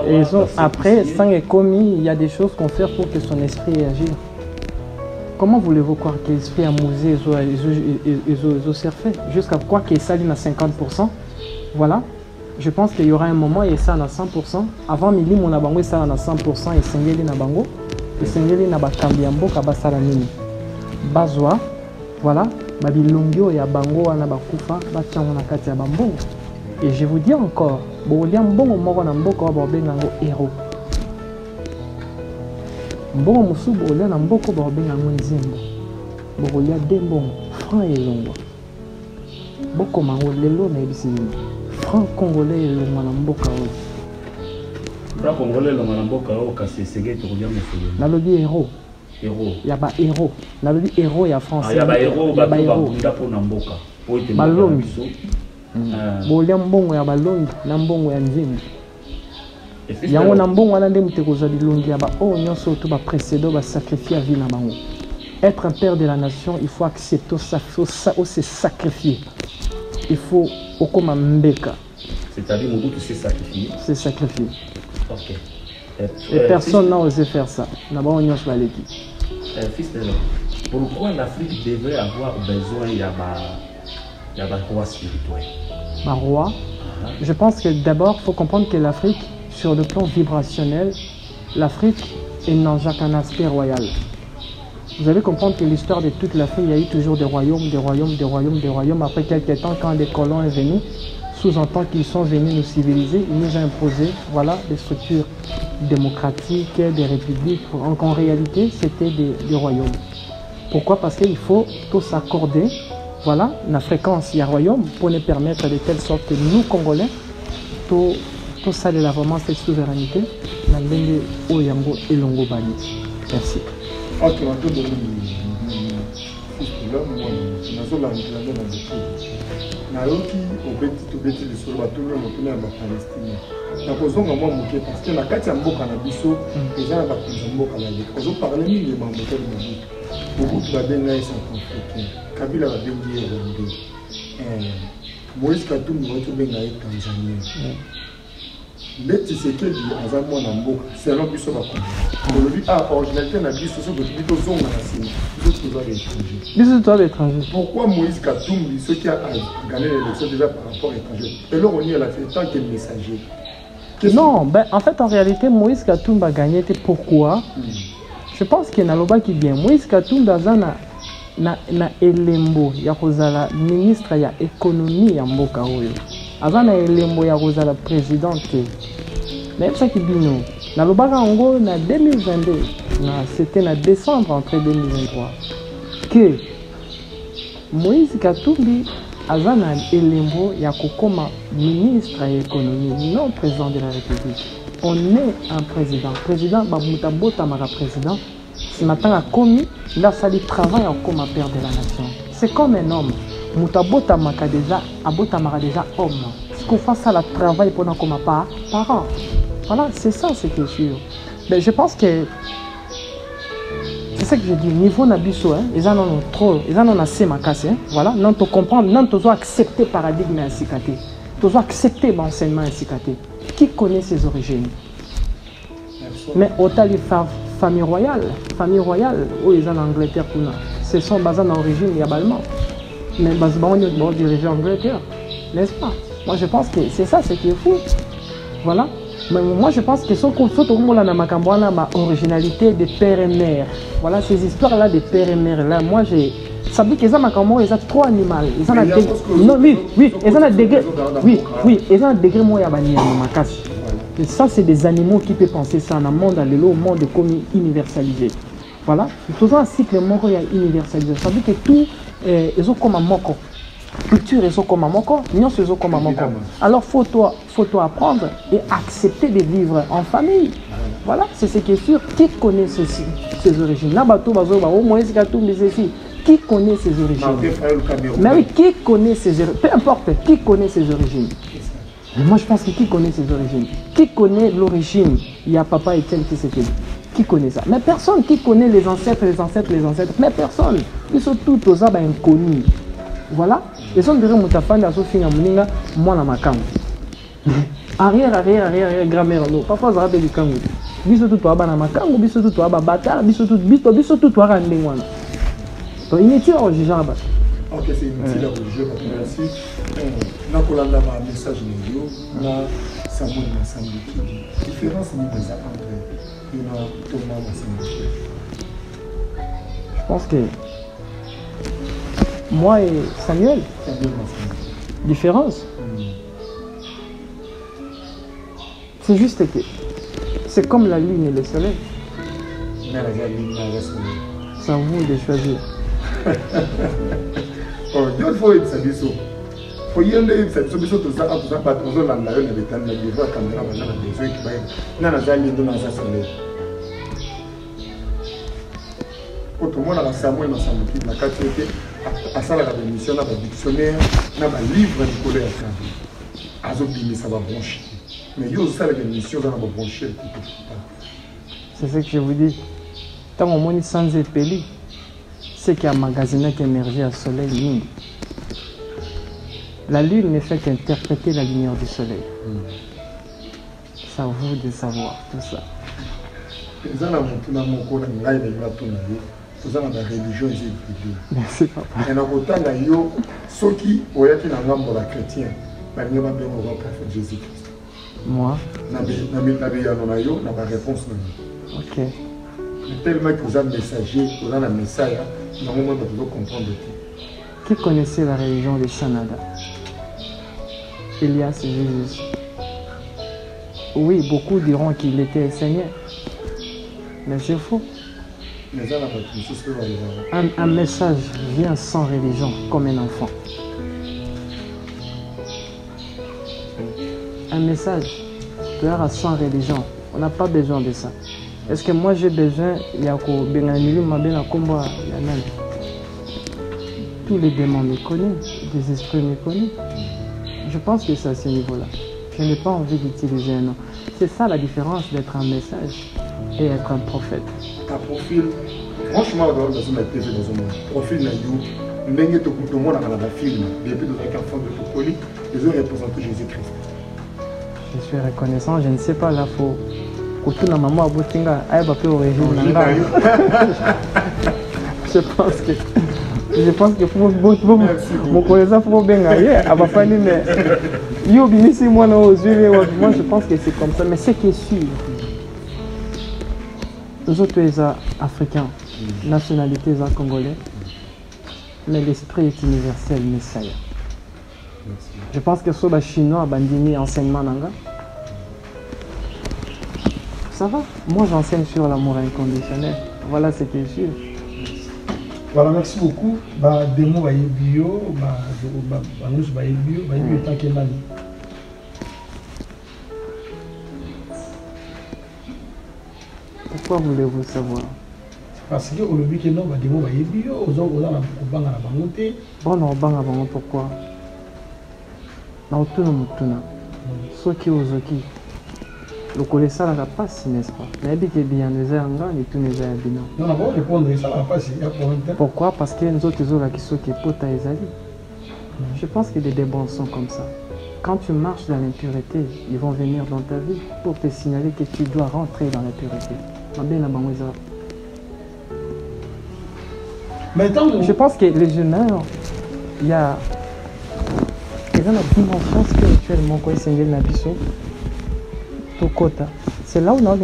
ils ont après, sans les commis, il y a des choses qu'on fait pour que son esprit agisse. Comment voulez-vous croire que l'esprit a mousé et ont surfé jusqu'à quoi qu'il s'aligne à 50%? Voilà. Je pense qu'il y aura un moment et ça à 100%. Avant midi, mon abango ça à 100% et sengeli na bango. Et sengeli na bakambiambo kabasala nini. Bazwa, voilà, babilongio ya bango wana bakufa batiango na kati ya bambongo. Et je vous dis encore, bolia mbongo moko na mboka wa babengango héros. Mbongo musu bolia na mboko babengango nzembo. Bolia dembongo, franc et longo. Boko mango lelo na ebisini. Franc congolais et le Manamboka. Franc congolais le Manamboka, c'est ce que tu regardes. Nalobi héros. Héros. Il y a pas héros. Nalobi héros, il y a français. Il y a pas héros, il y a pas héros. Pour Namboka. Balongi. Boliambongo ya balongi, nambongo ya nzimbo. Yango nambongo wana nde muteko bilongi ya ba o nyonso to ba précédent ba sacrifier vie na bango. Être un père de la nation, il faut accepter ça, se sacrifier. Il faut okoma mbeka. C'est-à-dire Mobutu s'est sacrifié. C'est sacrifié. Ok. Et personne n'a osé faire ça. Fils de l'homme, pourquoi l'Afrique devrait avoir besoin d'un roi spirituel? Un roi. Je pense que d'abord, il faut comprendre que l'Afrique, sur le plan vibrationnel, l'Afrique n'a qu'un aspect royal. Vous allez comprendre que l'histoire de toute l'Afrique, il y a eu toujours des royaumes, des royaumes, des royaumes, des royaumes. Après quelques temps, quand des colons sont venus, sous-entend qu'ils sont venus nous civiliser, ils nous ont imposé voilà, des structures démocratiques, des républiques. En réalité, c'était des royaumes. Pourquoi? Parce qu'il faut tous s'accorder, voilà, la fréquence, il y a royaume, pour nous permettre de telle sorte que nous, Congolais, tout ça, de vraiment cette souveraineté, nous avons Elongo Bani. Merci. Ok, on peut donner obeti lisolo batuni motuni ya bapalestine nakozonga mwa moke parce que na kati ya mboka na biso eza na bakonzi ya mboka baleka ozoparle mingi bambotali mobutu mobutu babenga ye centrafricain kabila babengi ye rwandais Moïse Katumbi babenga ye tanzanien nde Tshisekedi aza mwana mboka selon biso bakonzi olobi originalité na biso soki tobi tozonga na nsima biso toza baétranger. Biso toza baétranger. Pourquoi Moïse Katumbi ce qui a gagné l'élection déjà par rapport à étranger et là on y a la fait tant que messager. Non, ben en fait en réalité Moïse Katumbi a gagné pourquoi je pense qu'il y a un qui bien Moïse Katumbi a na elembo ya kozala ministre ya économie ya mboka oyo azana elembo ya kozala président te même ça qui bino na lobaka ngo na 2022 c'était na décembre entre 2023 que Moïse Katumbi azana elembo ya kokoma ministre ya économie non président de la République. On est un président bamuta bota mara président ce matin a commis il a fallu travailler comme un père de la nation. C'est comme un homme. Mutabota maka déjà, abota maka déjà homme. Ce qu'on fasse ça, le travail pendant comme un parent. Voilà, c'est ça ce qui est sûr. Mais je pense que c'est ça que je dis. Niveau nabiso, ils en ont trop, ils en ont assez makase. Voilà, non te comprendre, non te accepter paradigme ainsi caté. Tu dois accepter l'enseignement ainsi caté. Qui connaît ses origines? Mais autant les famille royale, où ils sont en Angleterre, ce sont basés en origine allemand. Mais basés en diriger Angleterre, n'est-ce pas? Moi je pense que c'est ça ce qui est fou. Voilà. Mais moi je pense que surtout la originalité des pères et mères. Voilà ces histoires-là des pères et mères. Là, moi j'ai. Ça veut dire qu'ils ont trop animaux. Ils ont un degré. Non, oui, ils ont un degré. Oui, ils ont un degré moi à et ça, c'est des animaux qui peuvent penser ça dans le monde, dans le monde comme universalisé. Voilà. Tout un cycle moko universalisé. Ça veut dire que tout, ils ont comme un moko. Culture, ils ont comme un moko. Nous, ils ont comme un moko. Alors, faut apprendre et accepter de vivre en famille. Voilà, c'est ce qui est sûr. Qui connaît ceci, ses origines? Nabato, Bazo, au moins, qui connaît ses origines? Mais oui, qui connaît ses origines? Peu importe, qui connaît ses origines? Moi, je pense que qui connaît ses origines? Qui connaît l'origine? Il y a papa Etienne Tshisekedi. Qui connaît ça? Mais personne. Qui connaît les ancêtres? Mais personne. Ils sont tous aux abats inconnus. Voilà. Ils sont derrière Moutafanda, à Sophie Mouninga, moi dans ma camp. Arrière, grand-mère, non. Parfois, ça rappelle du Kangou. Biso tout toi, dans ma camp, biso tout toi, bâtard, biso tout toi, randé-moi. Donc, inutile au jugeant. Ok, c'est inutile au jugeant. Merci. Nakolanda ma message néo na Samuel Massambi qui différence entre Thomas Massambi. Je pense que moi et Samuel différence c'est juste que c'est comme la lune et le soleil. C'est à vous de choisir. Oh, Dieu faut être sabiso. Faut y aller, c'est ce que tu as pas besoin d'en aller dans les temps, mais il faut caméra dans les besoins qui va. N'a pas lieu de dans sa soleil. Autrement, dans la Samuel Massambi, la qualité à ça la émission, la dictionnaire, la livre de colère. Azobimi ça va brancher. Mais il y a aussi la émission, ça va brancher. C'est ce que je vous dis. Tant au moins sans épeli, c'est qu'il y a un magasin qui émerge à soleil. La lune ne fait qu'interpréter la lumière du soleil. C'est à vous de savoir tout ça. Merci papa. Moi. Ok. Tellement que vous avez messager, vous avez un message, normalement vous devez comprendre. Qui connaissait la religion de Sanada? Elias Jésus. Oui, beaucoup diront qu'il était Seigneur. Mais c'est faux. Un message vient sans religion, comme un enfant. Un message vient sans religion. On n'a pas besoin de ça. Est-ce que moi j'ai besoin, il y a tous les démons méconnus, des esprits méconnus. Je pense que c'est à ce niveau-là. Je n'ai pas envie d'utiliser un nom. C'est ça la différence d'être un message et être un prophète. Un profil, franchement, dans le profil, ndenge tokutomona na film depuis avec un fond de Topoli, ils ont représenté Jésus-Christ. Je suis reconnaissant, je ne sais pas là faut que la maman a botinga aille pas origine nanga. Je pense que pour mon collègue faut bien gagner à ma famille mais yo binisi moi non moi je pense que c'est comme ça mais ce qui est sûr nous autres les africains nationalité congolais mais l'esprit est universel, Messiah. Je pense que les Chinois abandonné enseignement nanga. Ça va. Moi j'enseigne sur l'amour inconditionnel. Voilà ce qui est sûr. Voilà, merci beaucoup. Des mots bio, pourquoi voulez-vous savoir? Parce que au début que non, des mots bio, bon, non, pourquoi? Ceux qui osent qui le connaissant la passe, n'est-ce pas? Mais bien les angles et tous les habitants. Non, on va répondre ça la passe. Pourquoi? Parce que nous autres qui sont qui potent à je pense que les débats sont comme ça. Quand tu marches dans l'impureté, ils vont venir dans ta vie pour te signaler que tu dois rentrer dans la pureté. Je pense que les humains, il y a une dimension spirituelle, c'est là où on a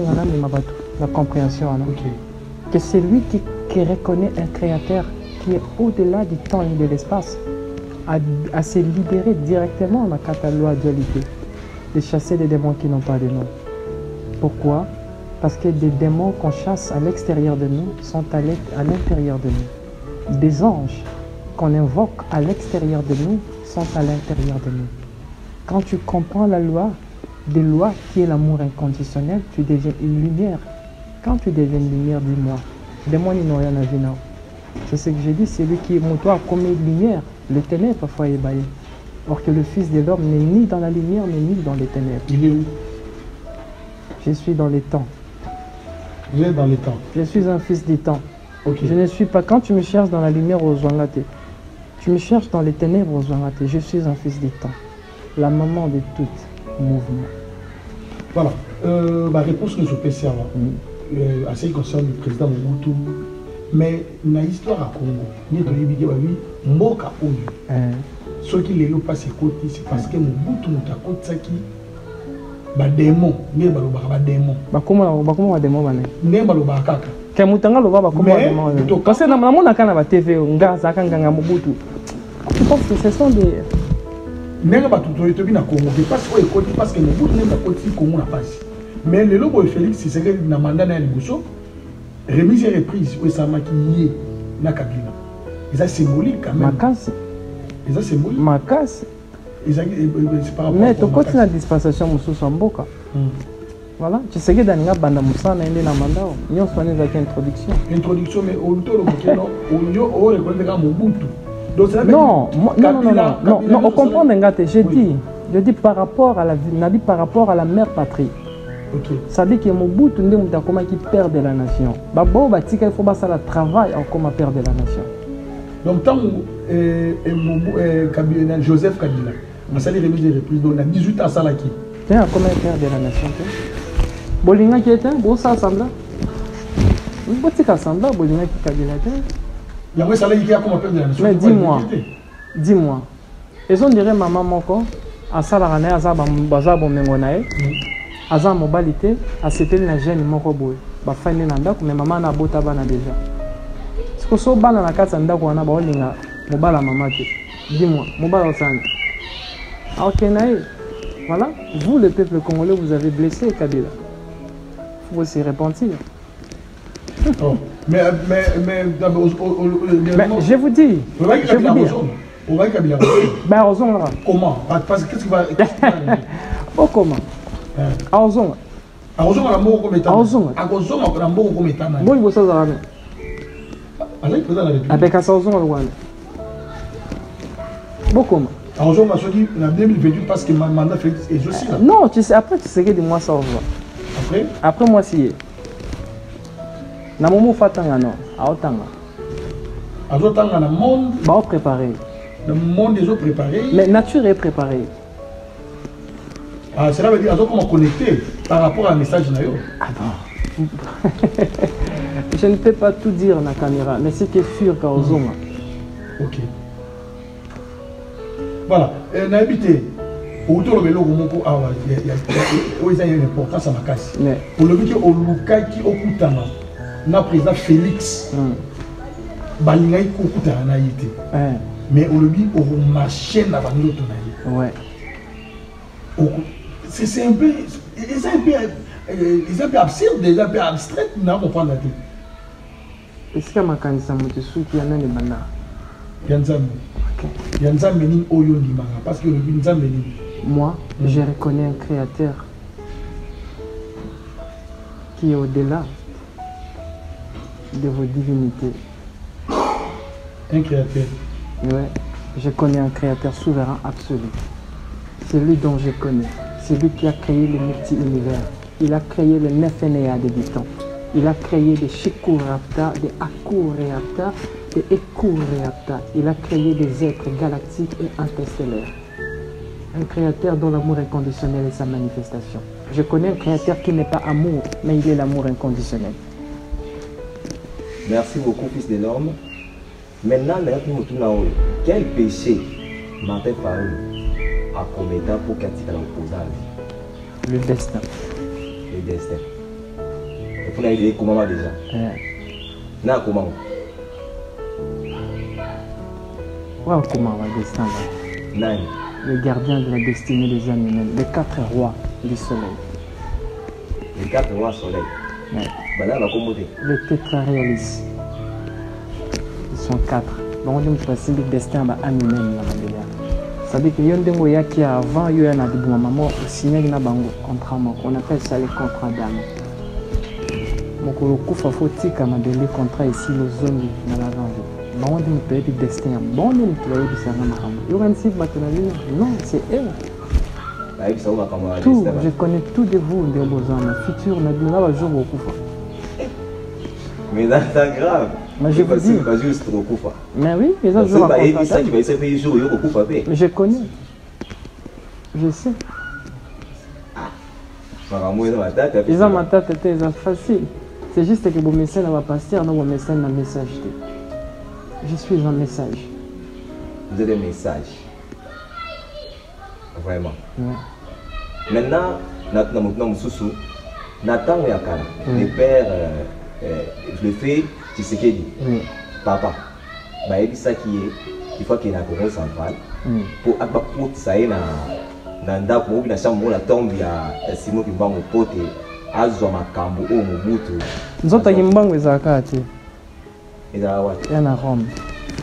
la compréhension. Que c'est lui qui reconnaît un créateur qui est au-delà du temps et de l'espace, à se libérer directement dans la loi dualité, de chasser des démons qui n'ont pas de nom. Pourquoi? Parce que des démons qu'on chasse à l'extérieur de nous sont à l'intérieur de nous. Des anges qu'on invoque à l'extérieur de nous sont à l'intérieur de nous. Quand tu comprends la loi, des lois qui est l'amour inconditionnel, tu deviens une lumière. Quand tu deviens une lumière, dis-moi, démons ils n'ont rien à vivre. C'est ce que j'ai dit, c'est lui qui est mon toit comme une lumière. Les ténèbres parfois ébahies. Or que le Fils de l'homme n'est ni dans la lumière, ni dans les ténèbres. Il est où? Je suis dans les temps. Vous êtes dans les temps. Je suis un fils du temps. Okay. Je ne suis pas, quand tu me cherches dans la lumière aux Zouangaté, tu me cherches dans les ténèbres aux Zouangaté, je suis un fils du temps. La maman de tout mouvement. Voilà. Ma réponse que je peux faire là, à ce qui concerne le président Mobutu, mais dans l'histoire à Congo, nous avons dit que Mboka Oyo, ceux qui les passent côté, c'est parce que Mobutu nous a côté qui démon, mais baloba démon. Bakoma démon bane. Mais baloba kaka. Kamutanga loba bakoma démon. Parce que na mona kana ba TV ngaza kanga Mobutu. Je pense que ce sont des Nenga batuto etobi na Congo, parce que côté parce que Mobutu n'est pas côté Congo na passe. Mais le lobo Félix Tshisekedi na mandat na liboso remise et reprise où ça maquillé na Kabila. C'est symbolique quand même. Makasi. C'est symbolique. Makasi. C'est par rapport mais tu continues la dispensation mususu mboka. Voilà, tu sais que dans la bande musana ende na mandao. Nous sommes dans introduction. Introduction mais au tolo bokeno, on reconnaît Mobutu. Non, on comprend Ngate, je dis par rapport à la vie, par rapport à la mère patrie. Okay. Ça dit que Mobutu n'est pas comme qui perd de la nation. Babo batika il faut pas ça le travail comme père de la nation. Donc tant Joseph Kabila, on s'est remis des reprises donc à 18 ans ça là qui. Tiens comment père de la nation. Bolinga qui était bon ça semble. Botika semble Bolinga qui Kabila était. Il y a ça là qui a comme père de la nation. Mais dis-moi. Ils ont dirait maman moko à Salarane azaba bazabo mengonae. Aza mobilité a c'était na jeune moko boy ba fane na ndako mais maman na bota bana déjà ce que so bana na kata ndako wana ba olinga mobala mama te dis-moi mobala osana OK nae voilà vous le peuple congolais vous avez blessé Kabila faut se repentir. Mais je vous dis on va Kabila ben ozonga comment parce que qu'est-ce qui va oh comment Aozonga. Aozonga na mboko metana. Aozonga. Akozonga na mboko metana. Moi bosa za wana. Allez président la République. Avec Aozonga lwana. Beaucoup. En jour, je dis, en 2028, parce que ma mandat Félix est aussi là. Non, tu sais, après, tu sais que de moi, ça va. Après, moi, si. Na momo fatanga non, à otanga. À otanga, le monde. Bah, préparé. Le monde déjà préparé. Mais nature est préparée. Ah, cela veut dire comment connecter par rapport à un message. Ah bon. Je ne peux pas tout dire dans la caméra, mais c'est que sûr qu'au zoom. Ok. Voilà. N'habitez. Autour de l'eau, il y a une importance à ma casse. Pour le dire, au Luka qui okutama, na président Félix, balinga qui okutama na yité. Mais au lobby, au marché na vanilo tonaï. Ouais. C'est un peu, ils un peu absurde, ils un peu abstrait, n'a pas la tête. Est-ce que ma candidature me souhaite qu'il y en a des bandas? Yanza Menin Oyo Limanga, parce que le Yanza Menin. Moi, je reconnais un créateur qui est au-delà de vos divinités. Un créateur? Oui, je connais un créateur souverain absolu. C'est lui dont je connais. C'est lui qui a créé le multi-univers. Il a créé le 9 NEA des Bitons. Il a créé des Shikurapta, des Akureapta, des Ekureapta. Il a créé des êtres galactiques et interstellaires. Un créateur dont l'amour inconditionnel est sa manifestation. Je connais un créateur qui n'est pas amour, mais il est l'amour inconditionnel. Merci beaucoup, fils des normes. Maintenant, quel péché Martin Faoul a commis pour qu'il y ait le destin. Le destin. Et vous avez dit comment déjà? Non, comment? Ouais, comment le destin va? Non. Le gardien de la destinée des âmes humaines, les 4 rois du soleil. Les 4 rois du soleil? Ouais. Les tétraréalistes. Ils sont 4. Donc, on dit le destin de l'âme humaine. Ça veut dire qu'il y a qui avant, il y a un maman signé un contrat. On appelle ça les contrats d'âme. Donc, il faut que les contrats ici, les zones dans la range. Bon, on peut être destin. Bon, on peut être non, c'est eux. Tout, je connais tout de vous, de vos âmes. Futur, on a dit, là, jour au Koufa. Mais c'est grave. Mais je vous dis. Pas juste au Koufa. Mais oui, mais ça, je Mais je connais. Je sais. Les hommes en tête, c'est facile. C'est juste que vos messages ne vont pas passer, non, vos messages n'ont pas message. Je suis un message. Vous êtes un message. Vraiment. Ouais. Maintenant, Nathan Yakala, le père, je le fais, tu sais qu'il dit. Papa, il ça qui est, il faut qu'il y ait un courant central. Pour que ça ait un ndako, na chambre la tombe ya Simon Kimbango pote, azwa makambo o mubutu. Nzota Kimbango ezakati. Il y a Rome,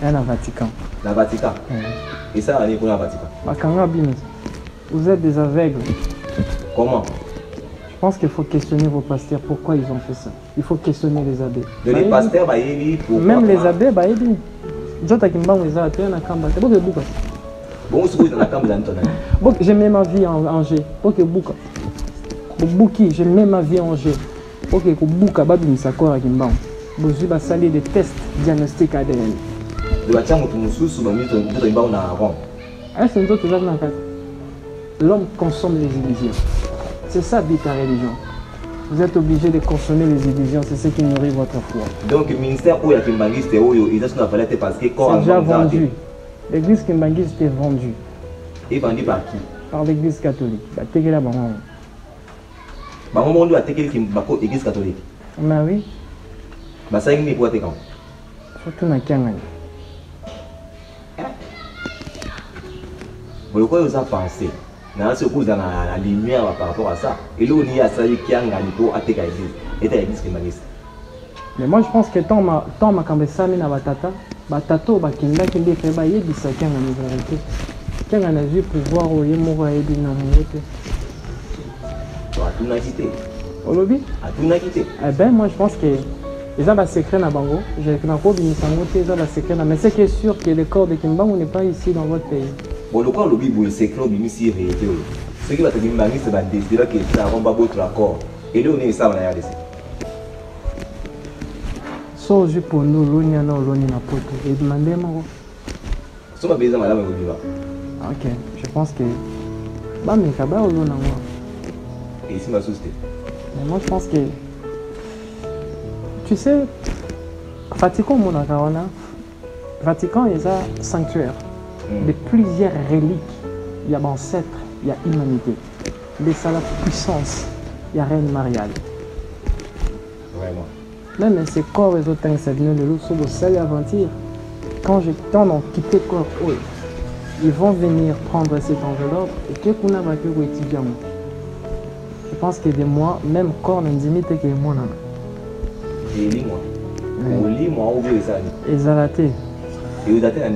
il y a Vatican. La Vatican. Et ça, on est pour la Vatican. Vous êtes des aveugles. Comment? Je pense qu'il faut questionner vos pasteurs. Pourquoi ils ont fait ça? Il faut questionner les abbés. Les pasteurs, même les abbés, je mets ma vie en Angers. Je mets ma vie en Angers. Vous avez des tests diagnostiques ADN. L'homme consomme les illusions. C'est ça, vite ta religion. Vous êtes obligé de consommer les illusions, c'est ce qui nourrit votre foi. Donc, le ministère où il y a Kimbangiste, c'est déjà vendu. L'église Kimbangiste est vendue. Et vendue par qui? Par l'église catholique. Maman doit attaquer l'église catholique. Mais oui. Ça y est, pour attaquer. Surtout dans Kiangani. Vous avez pensé? Vous avez la lumière par rapport à ça. Et là, il y a ça qui est pour attaquer l'église Kimbangiste. Mais moi, je pense que tant ma kambesami na batata, batato bakinda kinde fe ba yebisa Kiangani vérité. Kiangani a vu pouvoir au yemoro yebi na mote. À tout n'a quitté. Au lobby? À tout n'a quitté. Eh ben, moi, je pense que Ils ont un secret dans Bango. J'ai un peu de secret. Mais c'est qui est sûr que le corps de Kimbangu n'est pas ici dans votre pays. Bon, le corps, le secret, le secret, réalité. Ce qui va te dire, c'est que décider que ça va votre accord. Et là, on est ça, on a laissé. So, je pour nous, l'on y a un l'on na poto. Et demandez-moi. Si on a besoin, madame, vous dites. Ok, je pense que. Bah, mais Kaba, on a moi. Et ici, ma société. Mais moi, je pense que. Tu sais, Vatican, mon Akarona, Vatican est un sanctuaire de plusieurs reliques. Il y a ancêtres, il y a humanité. Les salades puissance, il y a Reine Mariale. Vraiment. Même ces corps, les autres, ça vient de l'eau, sur le sel aventure. Quand j'ai tant quitté le corps, ils vont venir prendre cette enveloppe et que qu'on a battu au étudiant. Je pense que des mois, même corps, on dit que moi. Et lis-moi. Lis-moi, où est ça? Et Zalaté. Et vous êtes un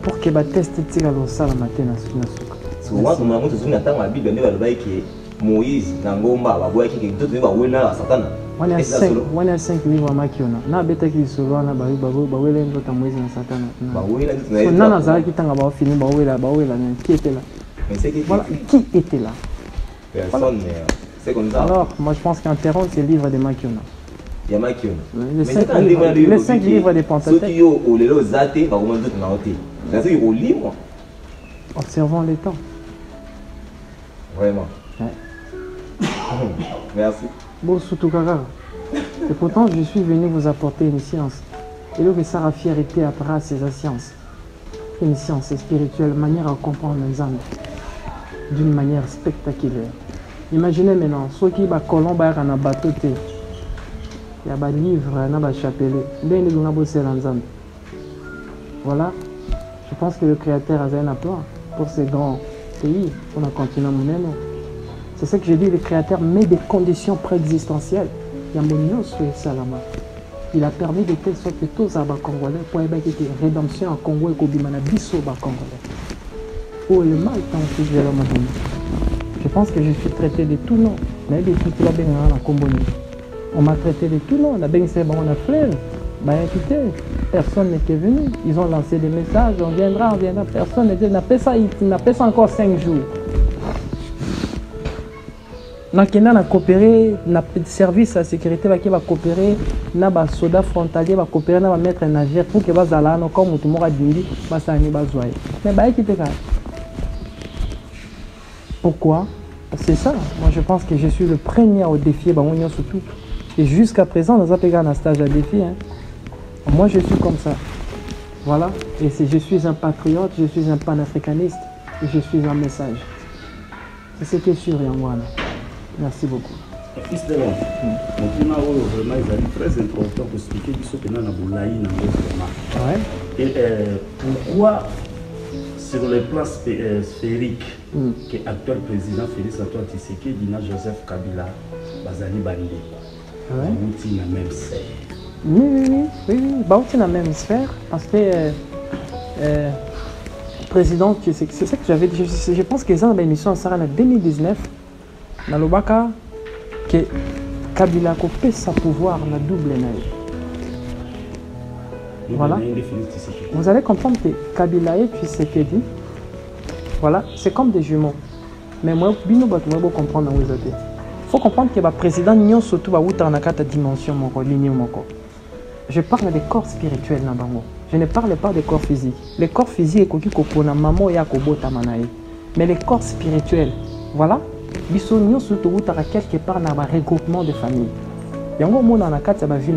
pour que les tests tirent le sale matin na suka. Souvent, comme on se souvient dans la Bible, Moïse, Nangomba, Babouaki, tout le monde a Satan. On a 5 livres à Makiona. Na beta qui se voit na Bawele ndota Moïse na Satan. Bawele na Nazara qui tanga ba fini Bawela qui était là. Mais c'est voilà qui était là. Personne c'est comme ça. Alors, moi je pense qu'interrompre ces livres de Makiona. Il y a Makiona. Les 5 livres des Pentateuques. Ceux qui ont les zaté, va comment d'autres n'ont c'est au livre. Observons les temps. Vraiment. Ouais. Merci. Bon, surtout Kaka. Et pourtant, je suis venu vous apporter une science. Et là, ça a fierté après ces sciences. Une science spirituelle, manière à comprendre les âmes d'une manière spectaculaire. Imaginez maintenant, ceux qui ont colombe à un bateau, il y a des livres, il y a des chapelets. Voilà. Je pense que le Créateur a un plan pour ces grands pays, pour le continent mondial. C'est ce que j'ai dit, le Créateur met des conditions préexistentielles. Il a permis de telle sorte que tous les Congolais pour une rédemption en Congo et Kobimana Bisso Congolais. Oh, le mal tant que je l'ai. Je pense que je suis traité de tout nom. On m'a traité de tout nom. On a fleuve. Personne n'était venu. Ils ont lancé des messages. On viendra. Personne n'était. Il n'a pas ça encore 5 jours. On a coopéré. Le service de sécurité va coopérer. Les soldats frontaliers vont coopérer. On va mettre un navire pour que les gens comme tout le monde a dit. Mais pourquoi? C'est ça. Moi, je pense que je suis le premier à défier. Surtout. Et jusqu'à présent, nous avons un stage à défi. Moi, je suis comme ça. Voilà. Et je suis un patriote, je suis un panafricaniste et je suis un message. C'est ce qui est sûr, Yangwana. Merci beaucoup. Fils de l'homme, vraiment, ils ont très important pour expliquer ce que nous avons vraiment. Et pourquoi, sur le plan sphérique, que l'actuel président Félix Antoine Tshisekedi et Joseph Kabila, Bazali Bandé, sont dans la même sphère. Oui, dans la même sphère, parce que le président, c'est ce que j'avais dit, je pense que ça, dans l'émission en 2019, dans le Baka, que Kabila a coupé sa pouvoir, la double naïve. Voilà. Vous allez comprendre que Kabila et Tshisekedi, voilà, c'est comme des jumeaux. Mais moi, je vais comprendre où vous êtes. Il faut comprendre que le président n'y a surtout pas de dimension, je parle des corps spirituels. Je ne parle pas des corps physiques. Les corps physiques, mais les corps spirituels, voilà, ils sont surtout quelque part dans un regroupement de familles. Il y a un moment dans la carte de la vie,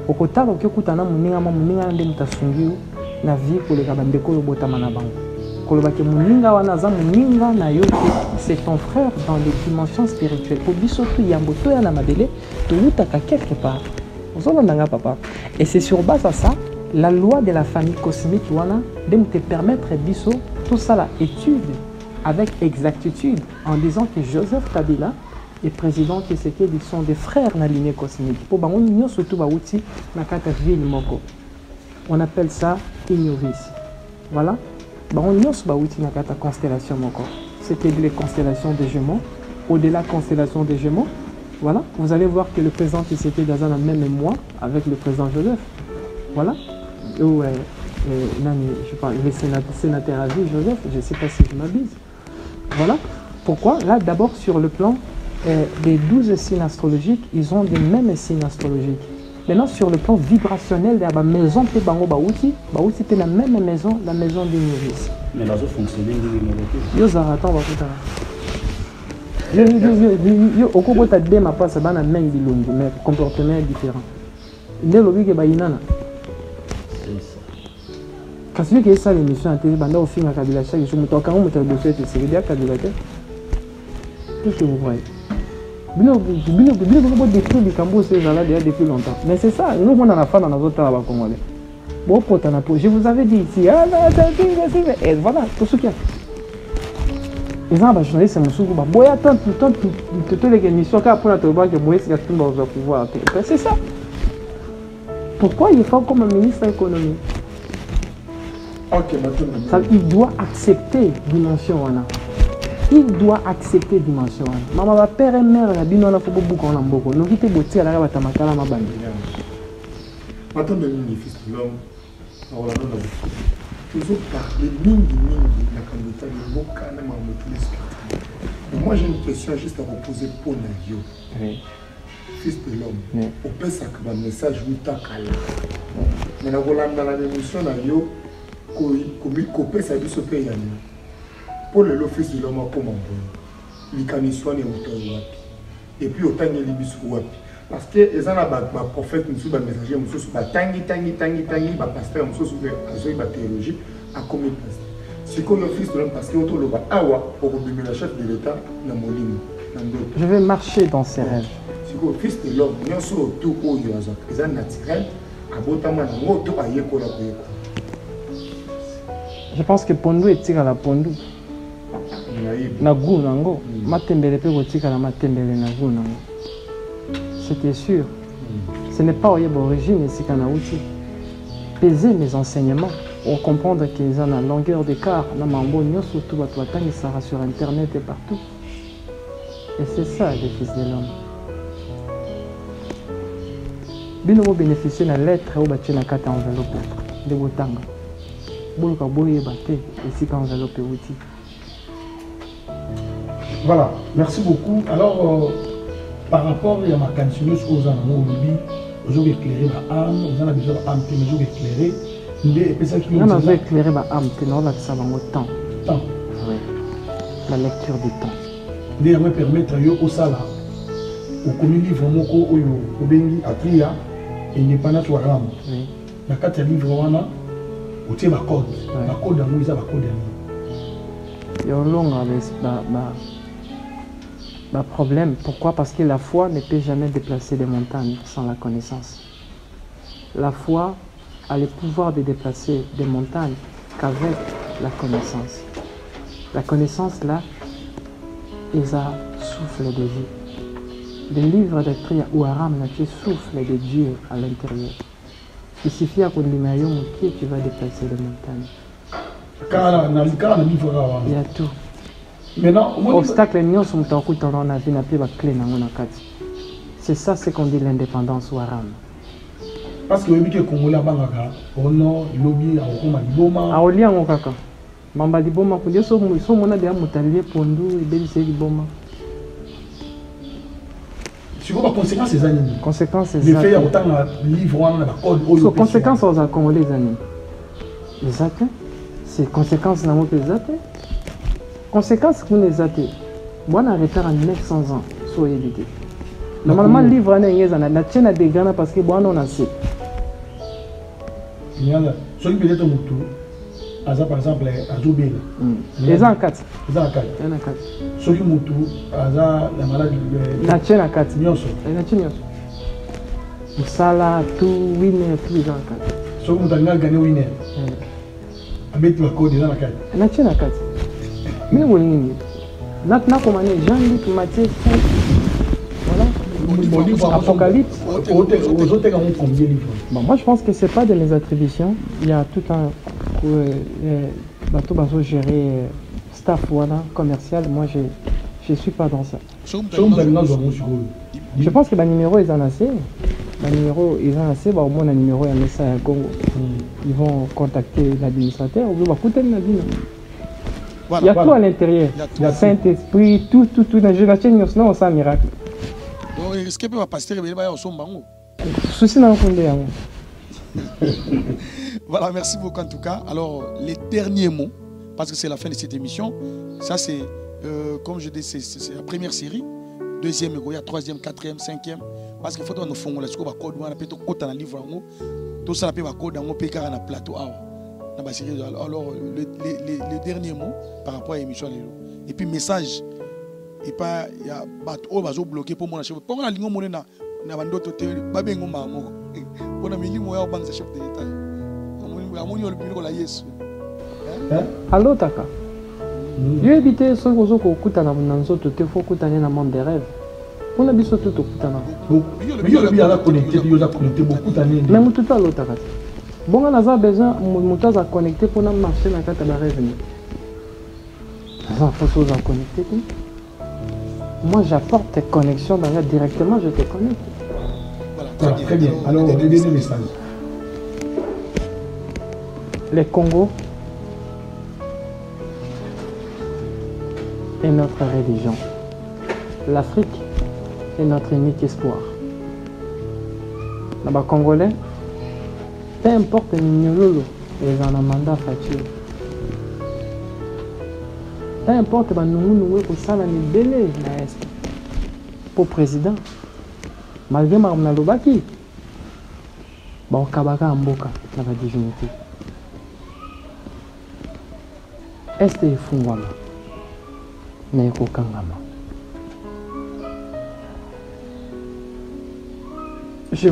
au côté de la vie pour les c'est ton frère dans les dimensions spirituelles. Pour quelque part. Et c'est sur base à ça, la loi de la famille cosmique de te permettre tout ça là étude avec exactitude en disant que Joseph Kabila et président Tshisekedi sont des frères dans la lignée cosmique. Pour surtout on appelle ça ignoris. Voilà. Constellation. C'était les constellations des Gémeaux. Au-delà de la constellation des Gémeaux, Voilà, vous allez voir que le président Tshisekedi dans un même mois avec le président Joseph. Voilà. Ou, je parle, le sénateur à vie, Joseph, je ne sais pas si je m'abuse. Voilà. Pourquoi? Là, d'abord, sur le plan des 12 signes astrologiques, ils ont des mêmes signes astrologiques. Maintenant, sur le plan vibrationnel, il y a la maison de Bango Baouti. Baouti, c'était la même maison, la maison des nourrices. Mais là, ça fonctionne bien. Yo, Zaratan, va foutre. Yo, au Congo, tu as des mapas, ça va dans la même bilongo, mais comportement est différent. Il y a le Baïnana. Quand tu as ça, l'émission à télé, au film à Kabila, chaque jour, tu as quand même dossier, c'est bien Kabila. Qu'est-ce que vous voyez? Bilo détruit du Cambodge, ces gens-là déjà depuis longtemps. Mais c'est ça, nous on en a fait dans nos autres travaux congolais. Bon, je vous avais dit ici, et voilà, tout ce qu'il y a. Les gens, journaliste, c'est mon sourd. Boya, tant, toutes les émissions, quand après, tu vois que Moïse a tout dans le pouvoir. C'est ça. Pourquoi il faut comme un ministre de l'économie? Il doit accepter dimension. Il doit accepter dimension. Maman, va père et mère, la bino, la fobo beaucoup en amboko. Nous quittons botti à la rave à tamakala, ma bande. Maintenant, le fils de l'homme, on a toujours parlé la candidature de Bokana, mais moi j'ai une question juste à vous poser pour Nagio. Fils de l'homme, au père, ça que un message vous takala. Mais dans la émission, Nagio, qu'on ça du pays. Pour le fils de l'homme, comment il y a et puis autant il y a parce que les prophètes, les messagers, les pasteurs, les théologie, à combien de pasteur. C'est comme le fils de l'homme parce qu'il y a pour le chef de l'État, je vais marcher dans ses rêves. C'est comme le fils de l'homme, il y a tout ils ont naturel, je pense que Pondou est tiré à la Pondou. Nagou nango, matembele pe kotika na matembele nagou nango. C'était sûr. Ce n'est pas au origine ici qu'en a outil. Peser mes enseignements pour comprendre qu'ils ont la longueur d'écart. Namambo nyo surtout batouatang il sera sur internet et partout. Et c'est ça les fils de l'homme. Bino mo bénéficier na lettre ou batie na kata enveloppe de botanga. Boluka boye baté ici quand enveloppe outil. Voilà, merci beaucoup. Alors, par rapport à ma candidature aux animaux, vous avez éclairé ma âme, vous avez besoin d'âme, mais vous avez éclairé. On a éclairé ma âme, mais on a ça dans le temps. Temps. Oui. La lecture du temps. Vous allez permettre au sala, au commun livre, au bengi, à Tria, et il n'est pas notre ram. Oui. La carte livre, au tient ma code. Ma code d'amour, il y a ma code d'amour. Il y a un long problème. Pourquoi? Parce que la foi ne peut jamais déplacer des montagnes sans la connaissance. La foi a le pouvoir de déplacer des montagnes qu'avec la connaissance. La connaissance, là, est un souffle de vie. Le livre de Tria ou Aram, tu souffle de Dieu à l'intérieur. Il suffit à qu'on qui tu vas déplacer les montagnes. Il y a tout. Obstacle, c'est ça ce qu'on dit l'indépendance ou Aram. Parce que les Congolais au nord, ils lobby à Liboma. À Olia, mon caca. Mamba Liboma, pour dire so mona de Moutalier Pondou et Bélissé Liboma. C'est quoi la conséquence des années? Conséquence des années. Les faits autant livre la code. So conséquence aux Congolais les années. Les athées. C'est conséquence dans votre athées. Conséquence pour les athées. Moi, on a retard en 900 ans. Soyez évité. Normalement, le livre, la chaîne a des gars parce que bon, on a assez. Celui qui est au Moutou, par exemple, à Zoubé. Les en 4. Les en 4. Celui qui est Moutou, la maladie. La chaîne à 4. Nyonso. La chaîne Nyonso. Moussala, tout, winner, tout les en 4. Celui qui a gagné winner. Avec la code des en 4. La chaîne à 4. Mais vous voyez, là, comme on est Jean-Luc, Mathieu, voilà. Apocalypse. Bon, moi je pense que c'est pas de mes attributions. Il y a tout un bateau géré staff voilà, commercial. Moi je suis pas dans ça. Je pense que le numéro est en assez. Le numéro est en assez. Au moins, le numéro est en message à Congo. Ils vont contacter l'administrateur. Il y a tout à l'intérieur. Saint-Esprit, tout. Dans la chaîne, on sent un miracle. Donc, est-ce qu'il peut passer au Sombango? Souci dans le fond. Voilà, merci beaucoup en tout cas. Alors, les derniers mots, parce que c'est la fin de cette émission. Ça, c'est, comme je dis, c'est la première série. Deuxième, il y a troisième, quatrième, cinquième. Parce qu'il faut que nous fassions les code, on a peut-être côté dans le livre, tout ça, on a code dans le plateau. Alors, le dernier mot par rapport à l'émission. Et puis, message. Et pas, il y a des bloqué pour mon chef. Pour la ligne, on a d'autres théories. Babengo Mamo. On a mis le mot à banque chef de l'État. Allô, Taka. Je évite ce que vous avez écouté dans le faut écouter dans le monde des rêves. On a besoin de tout écouter. Mais il y a connecté beaucoup d'années. Mais tout à l'autre, Taka. Bon, on a besoin de connecter pour marcher dans la carte de rêve. Il faut se connecter. Moi, j'apporte tes connexions directement, je te connecte. Voilà, très bien. Alors, le dernier message. Le Congo est notre religion. L'Afrique est notre unique espoir. Les Congolais, peu importe le numéro, ils ont un mandat facile. Peu importe nous ça la libellé pour président. Malgré ma lobaki, bon kabaka mboka na la divinité. Est-ce que fungwama na ekokangama? Je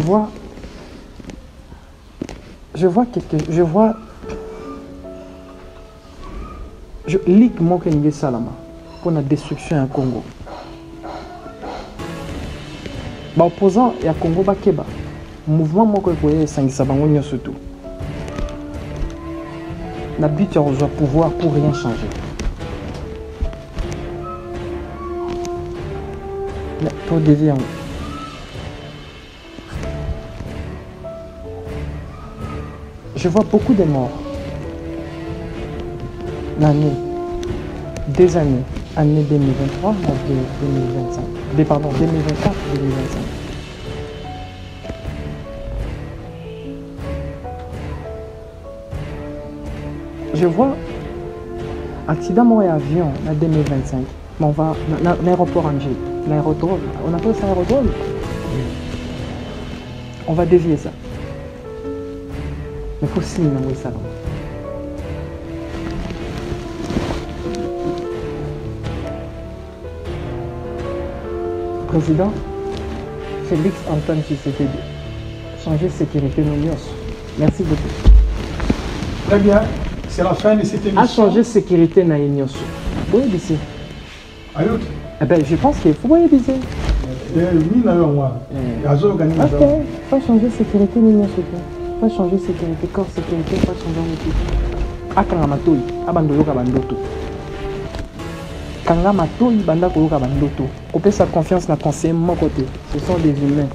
lis mon Kengue Salama pour la destruction en Congo. Opposant à Congo Bakeba, mouvement moko koye sangisa bango nyonso tout. La but est de pouvoir pour rien changer. Mais pour dévier, je vois beaucoup de morts. L'année, des années, année 2023, 2025, pardon, 2024, 2025. Je vois accident mon avion en 2025. Mais on va à l'aéroport Angers, l'aérodrome. On appelle ça aérodrome. On va dévier ça. Mais il faut signer dans le salon. Président Félix Antoine Tshisekedi, changer sécurité nos. Merci beaucoup. Très bien. C'est la fin de cette émission. A changer sécurité dans l'Union. Oui, ici. Ayout. Eh ben, je pense qu'il faut y diser. Ok, pas changer sécurité dans l'Union. Pas changer sécurité, corps sécurité, pas changer en équipe. Akangamatoi, abandoloka bandoto. Kangamatoi, bandakoloka bandoto. Couper sa confiance dans le conseil de mon côté. Ce sont des humains.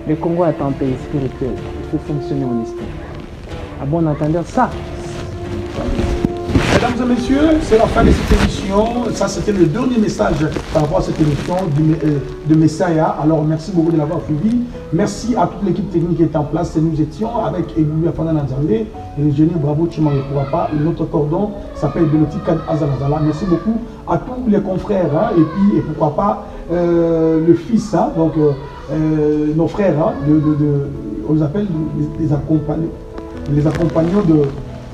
Le Congo est un pays spirituel. Il faut fonctionner en esprit. À bon entendeur, ça. Mesdames et messieurs, c'est la fin de cette émission. Ça, c'était le dernier message par rapport à cette émission de Messiah. Alors, merci beaucoup de l'avoir suivi. Merci à toute l'équipe technique qui est en place. Et nous étions avec Ebouya Fana Nanzambe, l'ingénieur Bravo Chima Yepourapa. Notre cordon s'appelle Beloti Kan Azanazala. Merci beaucoup à tous les confrères. Hein, et pourquoi pas le fils, hein, donc nos frères, hein, on les appelle les accompagnants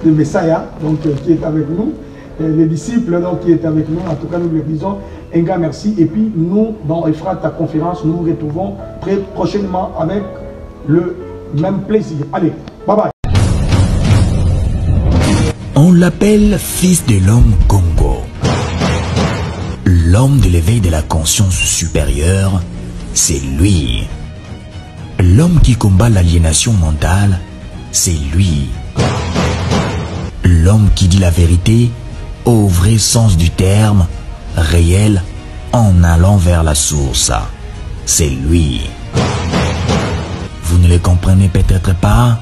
de Messiah, donc, qui est avec nous, les disciples donc, qui est avec nous. En tout cas, nous lui disons un grand merci. Et puis, nous, dans Ephrata Conférence, nous nous retrouvons très prochainement avec le même plaisir. Allez, bye bye. On l'appelle fils de l'homme Congo. L'homme de l'éveil de la conscience supérieure, c'est lui. L'homme qui combat l'aliénation mentale, c'est lui. L'homme qui dit la vérité au vrai sens du terme, réel, en allant vers la source. c'est lui. Vous ne le comprenez peut-être pas?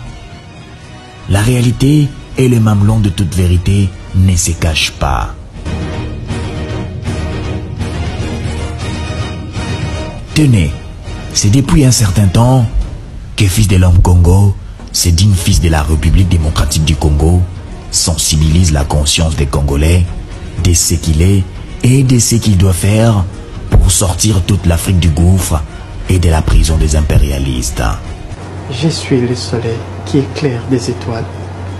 La réalité et le mamelon de toute vérité ne se cachent pas. Tenez, c'est depuis un certain temps que Fils de l'Homme Congo, ce digne fils de la République démocratique du Congo, sensibilise la conscience des Congolais de ce qu'il est et de ce qu'il doit faire pour sortir toute l'Afrique du gouffre et de la prison des impérialistes. Je suis le soleil qui éclaire des étoiles.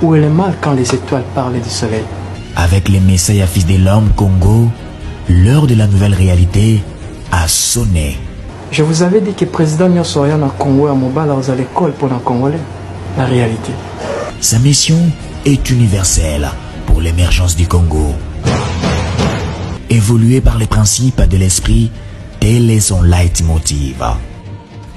Où est le mal quand les étoiles parlent du soleil? Avec les messages à Fils de l'Homme Congo, l'heure de la nouvelle réalité a sonné. Je vous avais dit que le président Nyosoya na Congo à Mobala à l'école pour les Congolais. La réalité. Sa mission est universelle pour l'émergence du Congo. Évolué par les principes de l'esprit, tel est son leitmotiv.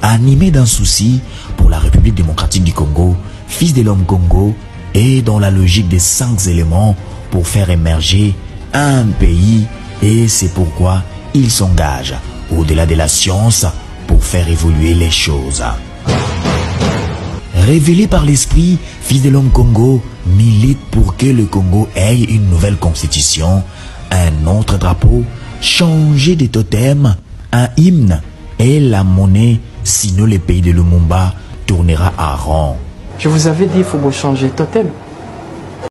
Animé d'un souci pour la République démocratique du Congo, Fils de l'Homme Congo est dans la logique des 5 éléments pour faire émerger un pays, et c'est pourquoi il s'engage au-delà de la science pour faire évoluer les choses. Révélé par l'esprit, Fils de l'Homme Congo milite pour que le Congo ait une nouvelle constitution, un autre drapeau, changer de totem, un hymne et la monnaie, sinon le pays de Lumumba tournera à rond. Je vous avais dit qu'il faut changer de totem.